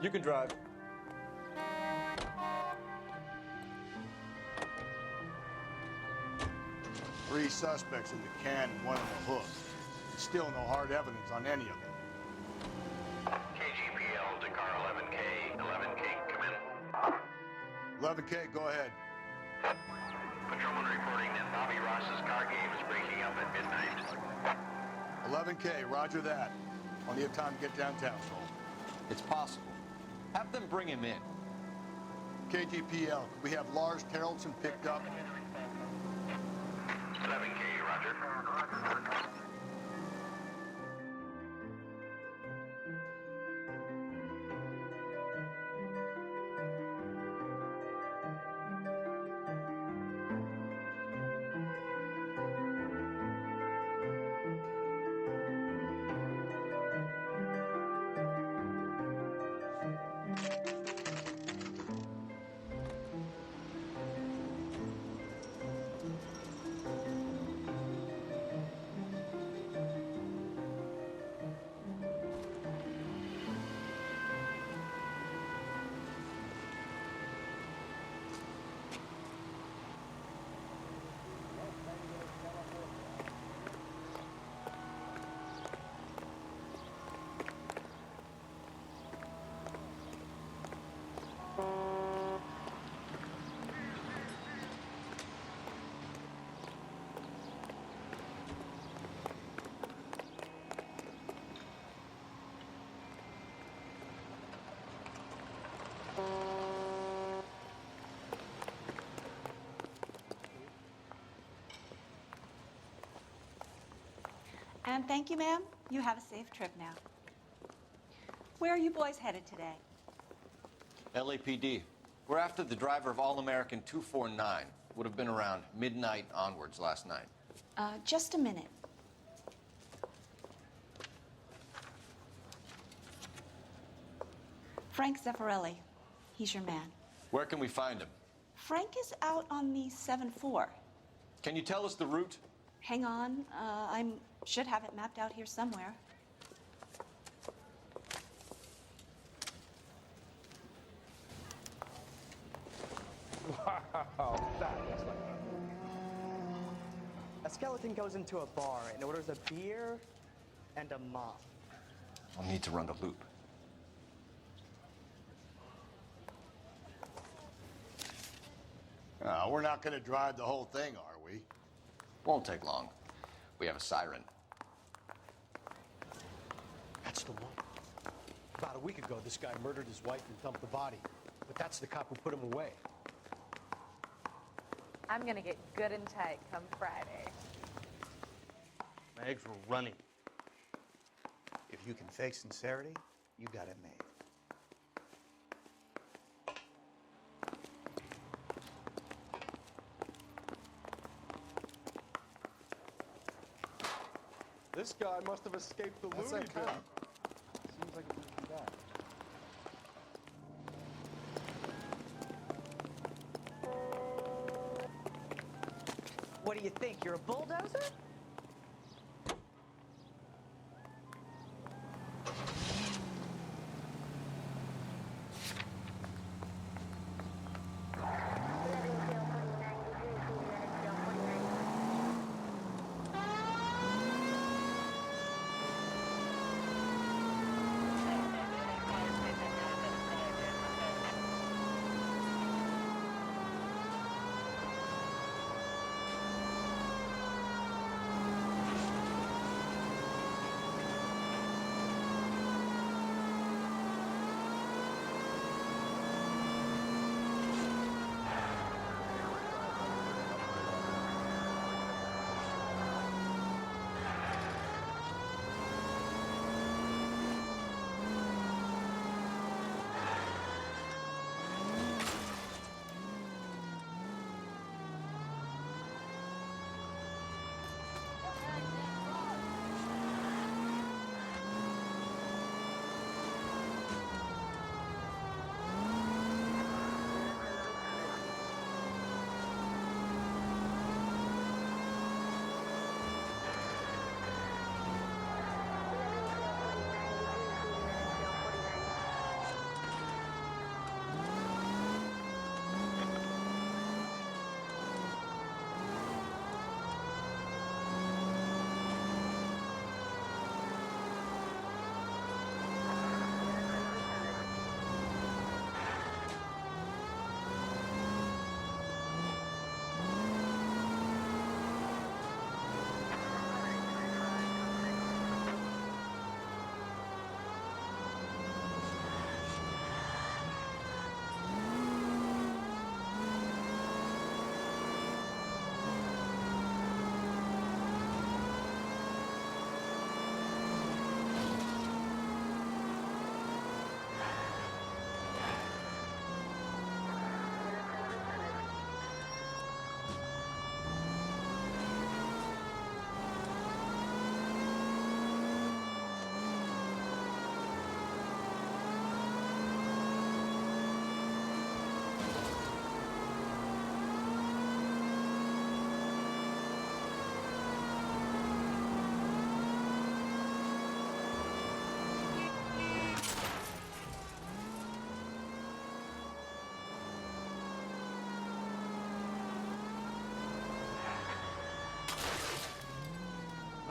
You can drive. Three suspects in the can and one on the hook. Still no hard evidence on any of them. KGPL to car 11K. 11K, come in. 11K, go ahead. Patrolman reporting that Bobby Ross's car game is breaking up at midnight. 11K, roger that. Plenty of time to get downtown, so. It's possible. Have them bring him in. KGPL, we have Lars Terrelson picked up. 11K, roger. And thank you, ma'am. You have a safe trip now. Where are you boys headed today? LAPD. We're after the driver of All-American 249. Would have been around midnight onwards last night. Just a minute. Frank Zeffirelli. He's your man. Where can we find him? Frank is out on the 7-4. Can you tell us the route? Hang on. I should have it mapped out here somewhere. Wow, that looks like a skeleton goes into a bar and orders a beer and a mop. I'll need to run the loop. We're not going to drive the whole thing, are we? Won't take long. We have a siren. That's the one. About a week ago, this guy murdered his wife and dumped the body. But that's the cop who put him away. I'm gonna get good and tight come Friday. My eggs were running. If you can fake sincerity, you got it made. This guy must have escaped the loony bin. Seems do you think? You're a bulldozer?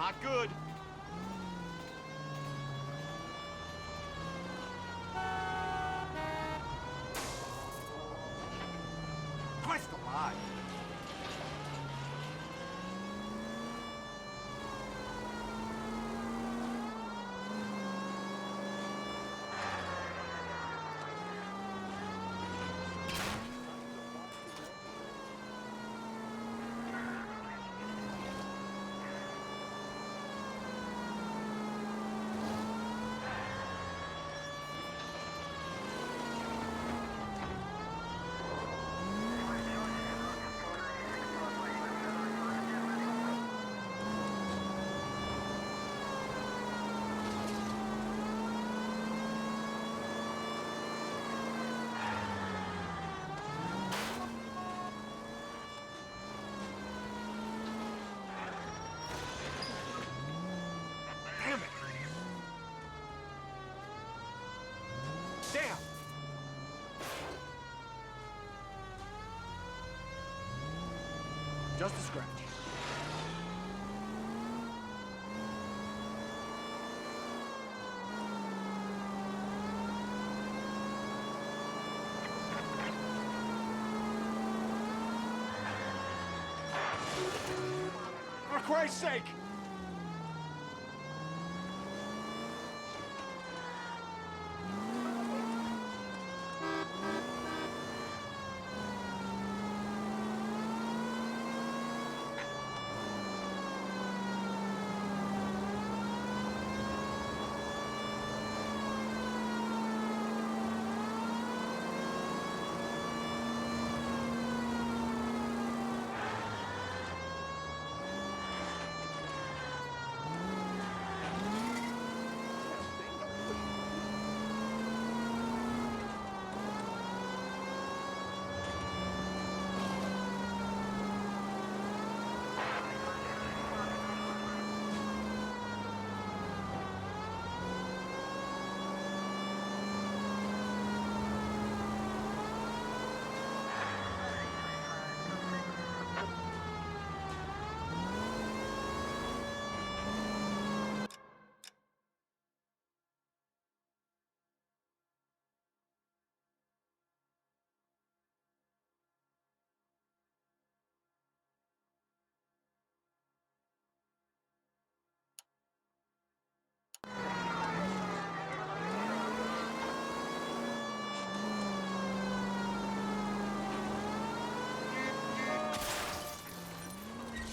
Not good. Christ alive. Damn! Just a scratch. For Christ's sake!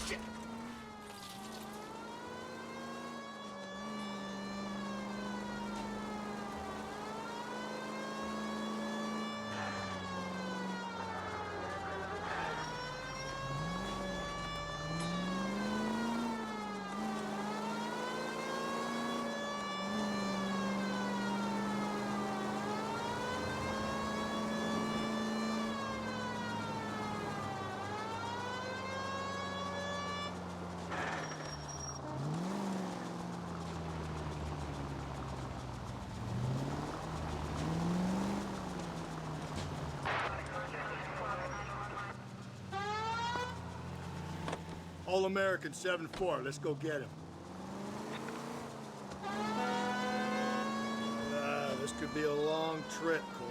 Shit! All-American 7-4. Let's go get him. This could be a long trip, Cole.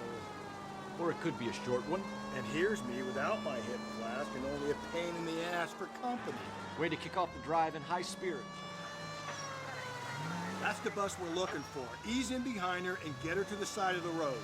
Or it could be a short one. And here's me without my hip flask and only a pain in the ass for company. Way to kick off the drive in high spirits. That's the bus we're looking for. Ease in behind her and get her to the side of the road.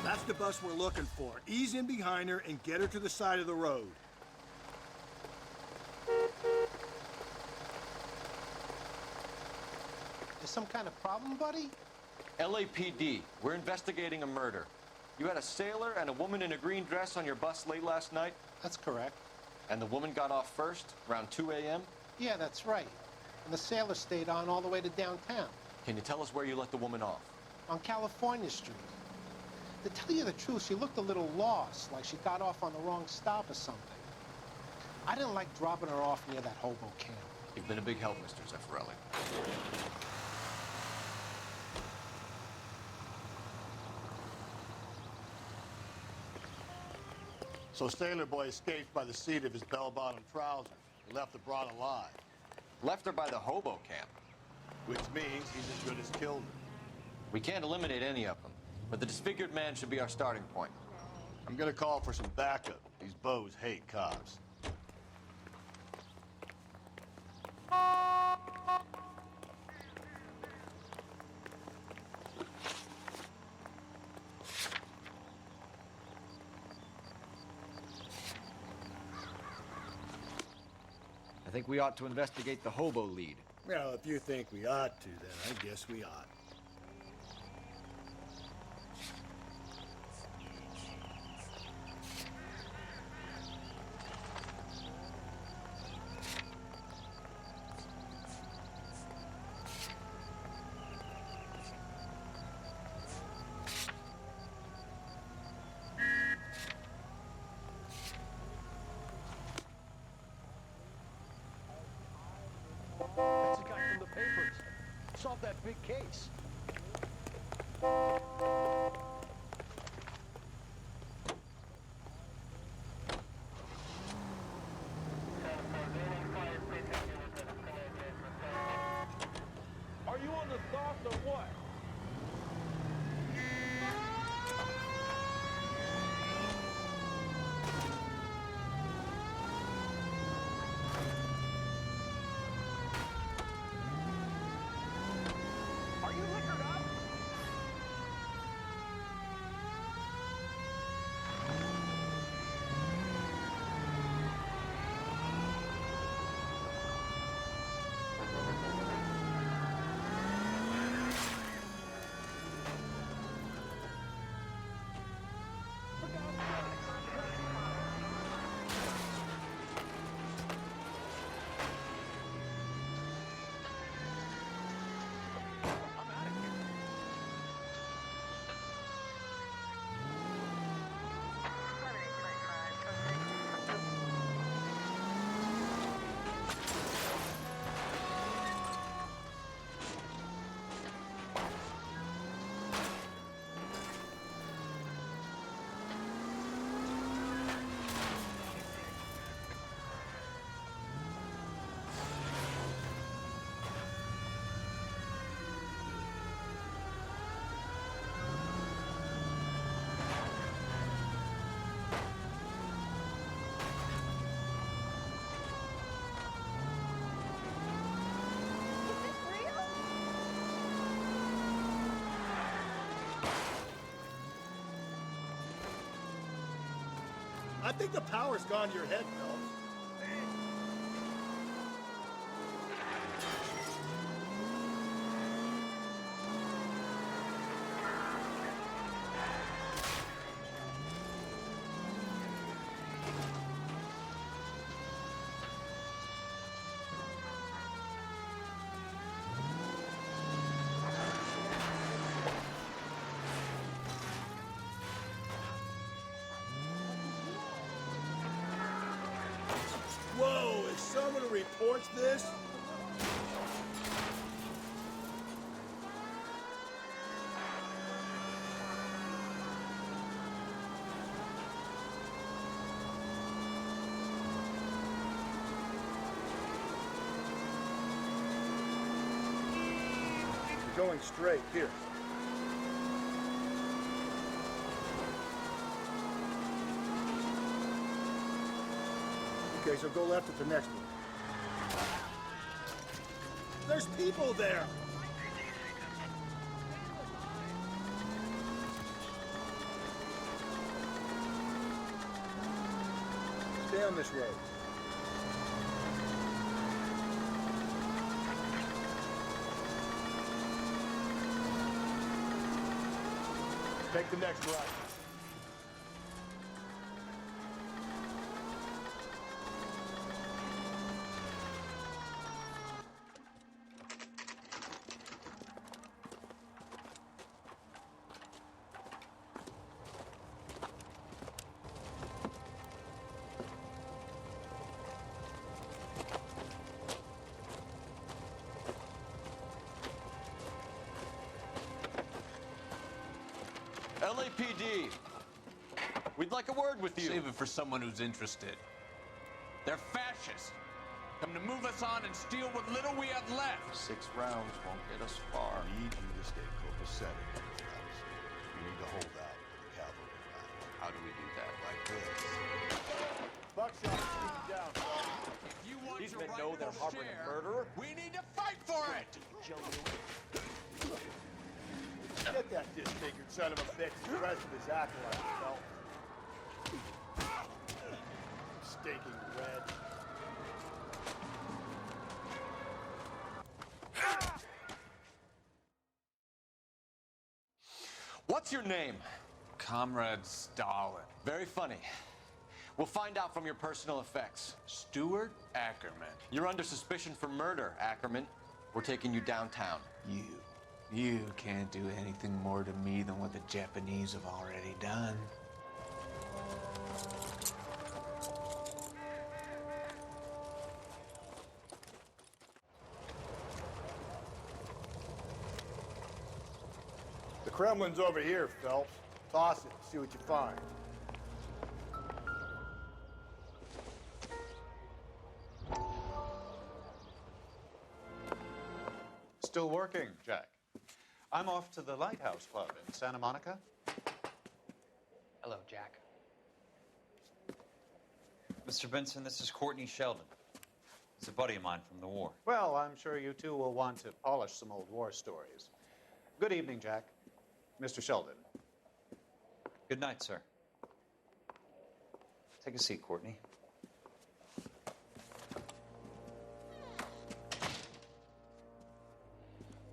That's the bus we're looking for. Ease in behind her and get her to the side of the road. There's some kind of problem, buddy? LAPD, we're investigating a murder. You had a sailor and a woman in a green dress on your bus late last night? That's correct. And the woman got off first, around 2 a.m.? Yeah, that's right. And the sailor stayed on all the way to downtown. Can you tell us where you let the woman off? On California Street. To tell you the truth, she looked a little lost, like she got off on the wrong stop or something. I didn't like dropping her off near that hobo camp. You've been a big help, Mr. Zeffirelli. So Sailor Boy escaped by the seat of his bell-bottom trousers. He left the broad alive. Left her by the hobo camp. Which means he's as good as killed her. We can't eliminate any of them, but the disfigured man should be our starting point. I'm gonna call for some backup. These bows hate cops. I think we ought to investigate the hobo lead. Well, if you think we ought to, then I guess we ought. That's the guy from the papers. Solved that big case. Are you on the sauce or what? Are you liquored up? I think the power's gone to your head, Phelps. Whoa, is someone who reports this? You're going straight, here. Okay, so go left at the next one. There's people there! Stay on this road. Take the next right. LAPD, we'd like a word with you. Save it for someone who's interested. They're fascists. Come to move us on and steal what little we have left. 6 rounds won't get us far. I need you to stay copacetic. You need to hold out for the cavalry line. How do we do that? Like this. Buckshot, shoot you down, fellas. If you want These your men know they're rightful harboring a share, murderer. we need to fight for it. Get that disfigured son of a bitch and the rest of his acolytes, Phelps. Stinking red. What's your name? Comrade Stalin. Very funny. We'll find out from your personal effects. Stuart Ackerman. You're under suspicion for murder, Ackerman. We're taking you downtown. You can't do anything more to me than what the Japanese have already done. The Kremlin's over here, Phelps. Toss it, see what you find. Still working, Jack. I'm off to the Lighthouse Club in Santa Monica. Hello, Jack. Mr. Benson, this is Courtney Sheldon. He's a buddy of mine from the war. Well, I'm sure you two will want to polish some old war stories. Good evening, Jack. Mr. Sheldon. Good night, sir. Take a seat, Courtney.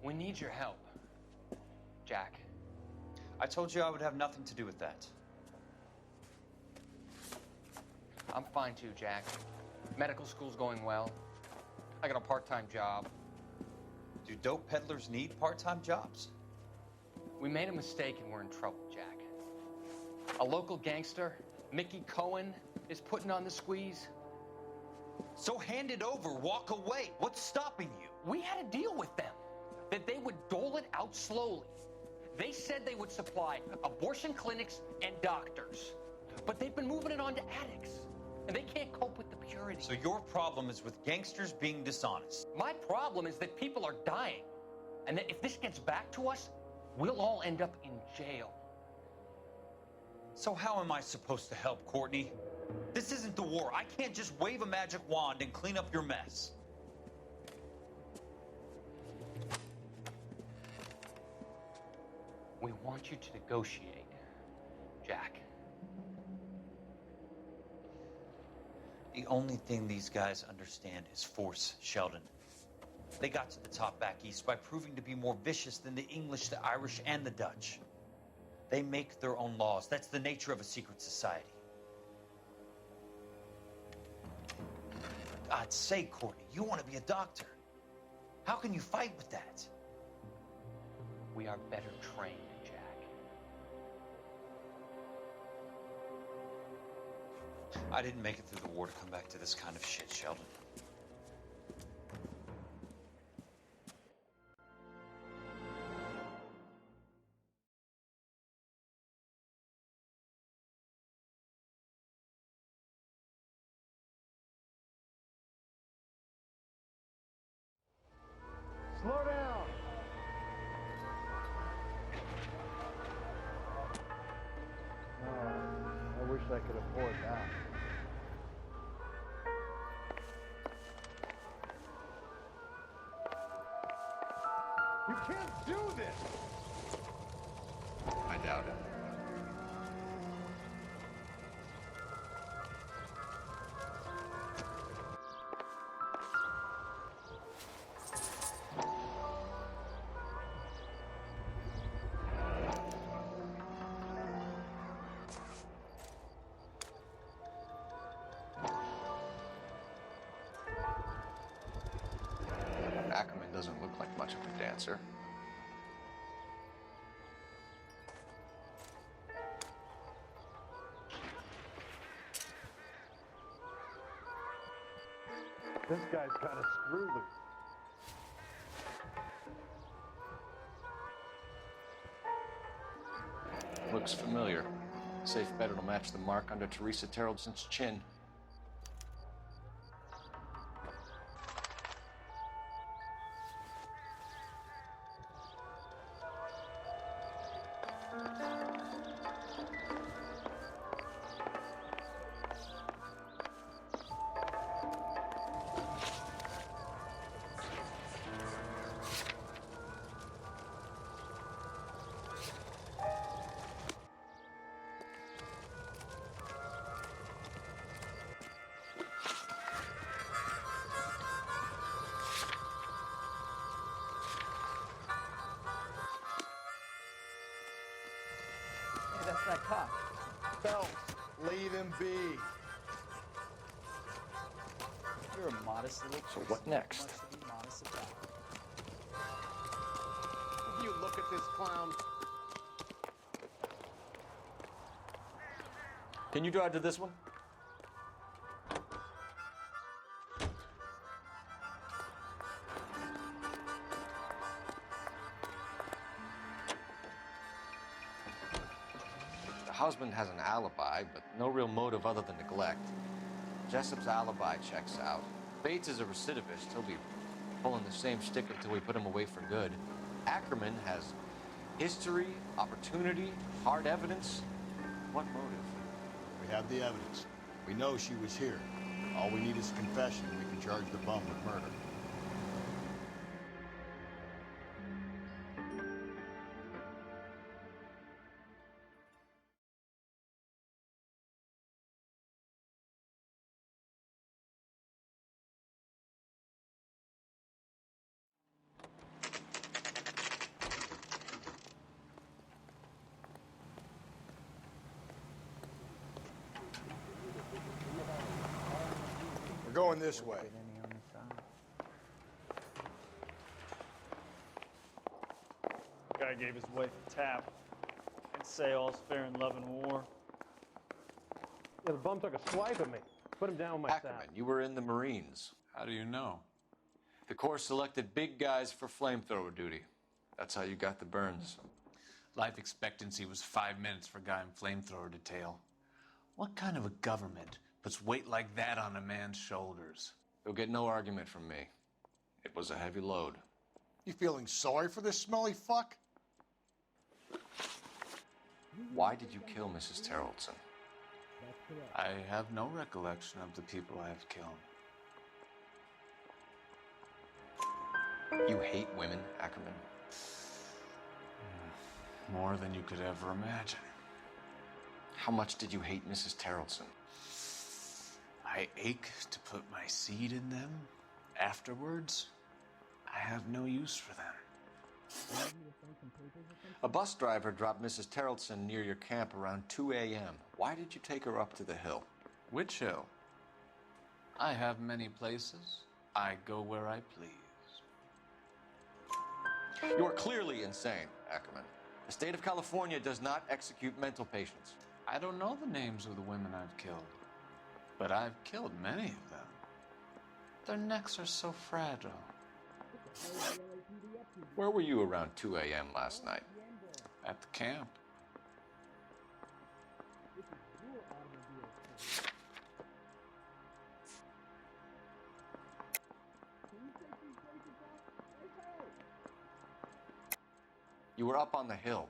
We need your help, Jack. I told you I would have nothing to do with that. I'm fine too, Jack. Medical school's going well. I got a part-time job. Do dope peddlers need part-time jobs? We made a mistake and we're in trouble, Jack. A local gangster, Mickey Cohen, is putting on the squeeze. So hand it over, walk away. What's stopping you? We had a deal with them that they would dole it out slowly. They said they would supply abortion clinics and doctors, but they've been moving it on to addicts, and they can't cope with the purity. So your problem is with gangsters being dishonest. My problem is that people are dying, and that if this gets back to us, we'll all end up in jail. So how am I supposed to help, Courtney? This isn't the war. I can't just wave a magic wand and clean up your mess. We want you to negotiate, Jack. The only thing these guys understand is force, Sheldon. They got to the top back east by proving to be more vicious than the English, the Irish, and the Dutch. They make their own laws. That's the nature of a secret society. For God's sake, Courtney, you want to be a doctor. How can you fight with that? We are better trained, Jack. I didn't make it through the war to come back to this kind of shit, Sheldon. Slow down! Oh, I wish I could afford that. You can't do this! I doubt it. Ackerman doesn't look like much of a dancer. This guy's got a screw loose. Looks familiar. Safe bet it'll match the mark under Teresa Terreldson's chin. Hey, that's that cop. Phelps, leave him be. You're a modest little So person. what next? Much to be modest about. You look at this clown. Can you drive to this one? The husband has an alibi, but no real motive other than neglect. Jessup's alibi checks out. Bates is a recidivist. He'll be pulling the same stick until we put him away for good. Ackerman has history, opportunity, hard evidence. What motive? We have the evidence. We know she was here. All we need is a confession, and we can charge the bum with murder. We're going this way. Guy gave his wife a tap. And say all's fair in love and war. Yeah, the bum took a swipe at me. Put him down with my Ackerman, sack. you were in the Marines. How do you know? The Corps selected big guys for flamethrower duty. That's how you got the burns. Life expectancy was 5 minutes for a guy in flamethrower detail. What kind of a government puts weight like that on a man's shoulders? You'll get no argument from me. It was a heavy load. You feeling sorry for this smelly fuck? Why did you kill Mrs. Terrelson? I have no recollection of the people I have killed. You hate women, Ackerman? More than you could ever imagine. How much did you hate Mrs. Terrelson? I I ache to put my seed in them. Afterwards, I have no use for them. A bus driver dropped Mrs. Terrelson near your camp around 2 a.m. Why did you take her up to the hill? Which hill? I have many places. I go where I please. You are clearly insane, Ackerman. The state of California does not execute mental patients. I don't know the names of the women I've killed, but I've killed many of them. Their necks are so fragile. Where were you around 2 a.m. last night? At the camp. You were up on the hill.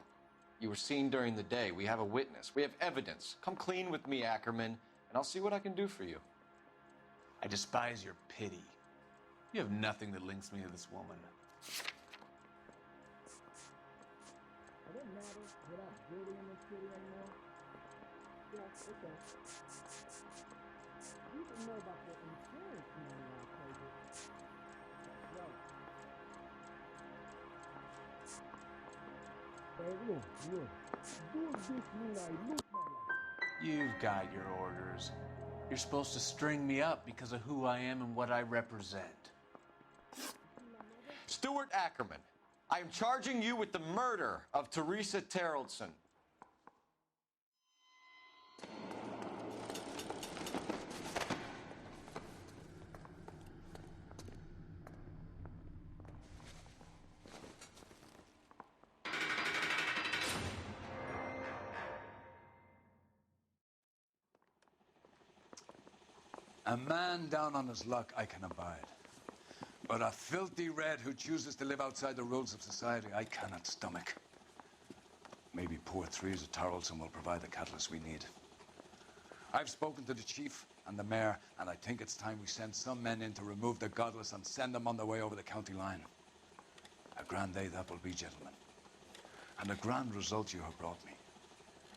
You were seen during the day. We have a witness. We have evidence. Come clean with me, Ackerman, and I'll see what I can do for you. I despise your pity. You have nothing that links me to this woman. It doesn't matter without Judy in this city anymore. Yeah, okay. You can know about the insurance money I paid it. That's right. Hey, look. Do this mean I lose my life? You've got your orders. You're supposed to string me up because of who I am and what I represent. Stuart Ackerman, I am charging you with the murder of Teresa Terrelson. A man down on his luck I can abide. But a filthy red who chooses to live outside the rules of society, I cannot stomach. Maybe poor Teresa Tarleton will provide the catalyst we need. I've spoken to the chief and the mayor, and I think it's time we send some men in to remove the godless and send them on their way over the county line. A grand day that will be, gentlemen. And a grand result you have brought me.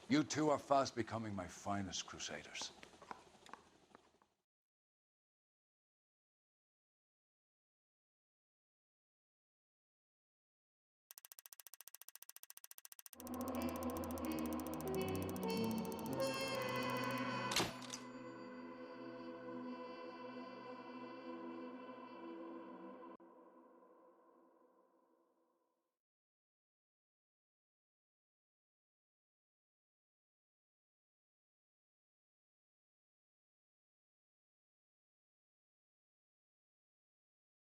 You two are fast becoming my finest crusaders.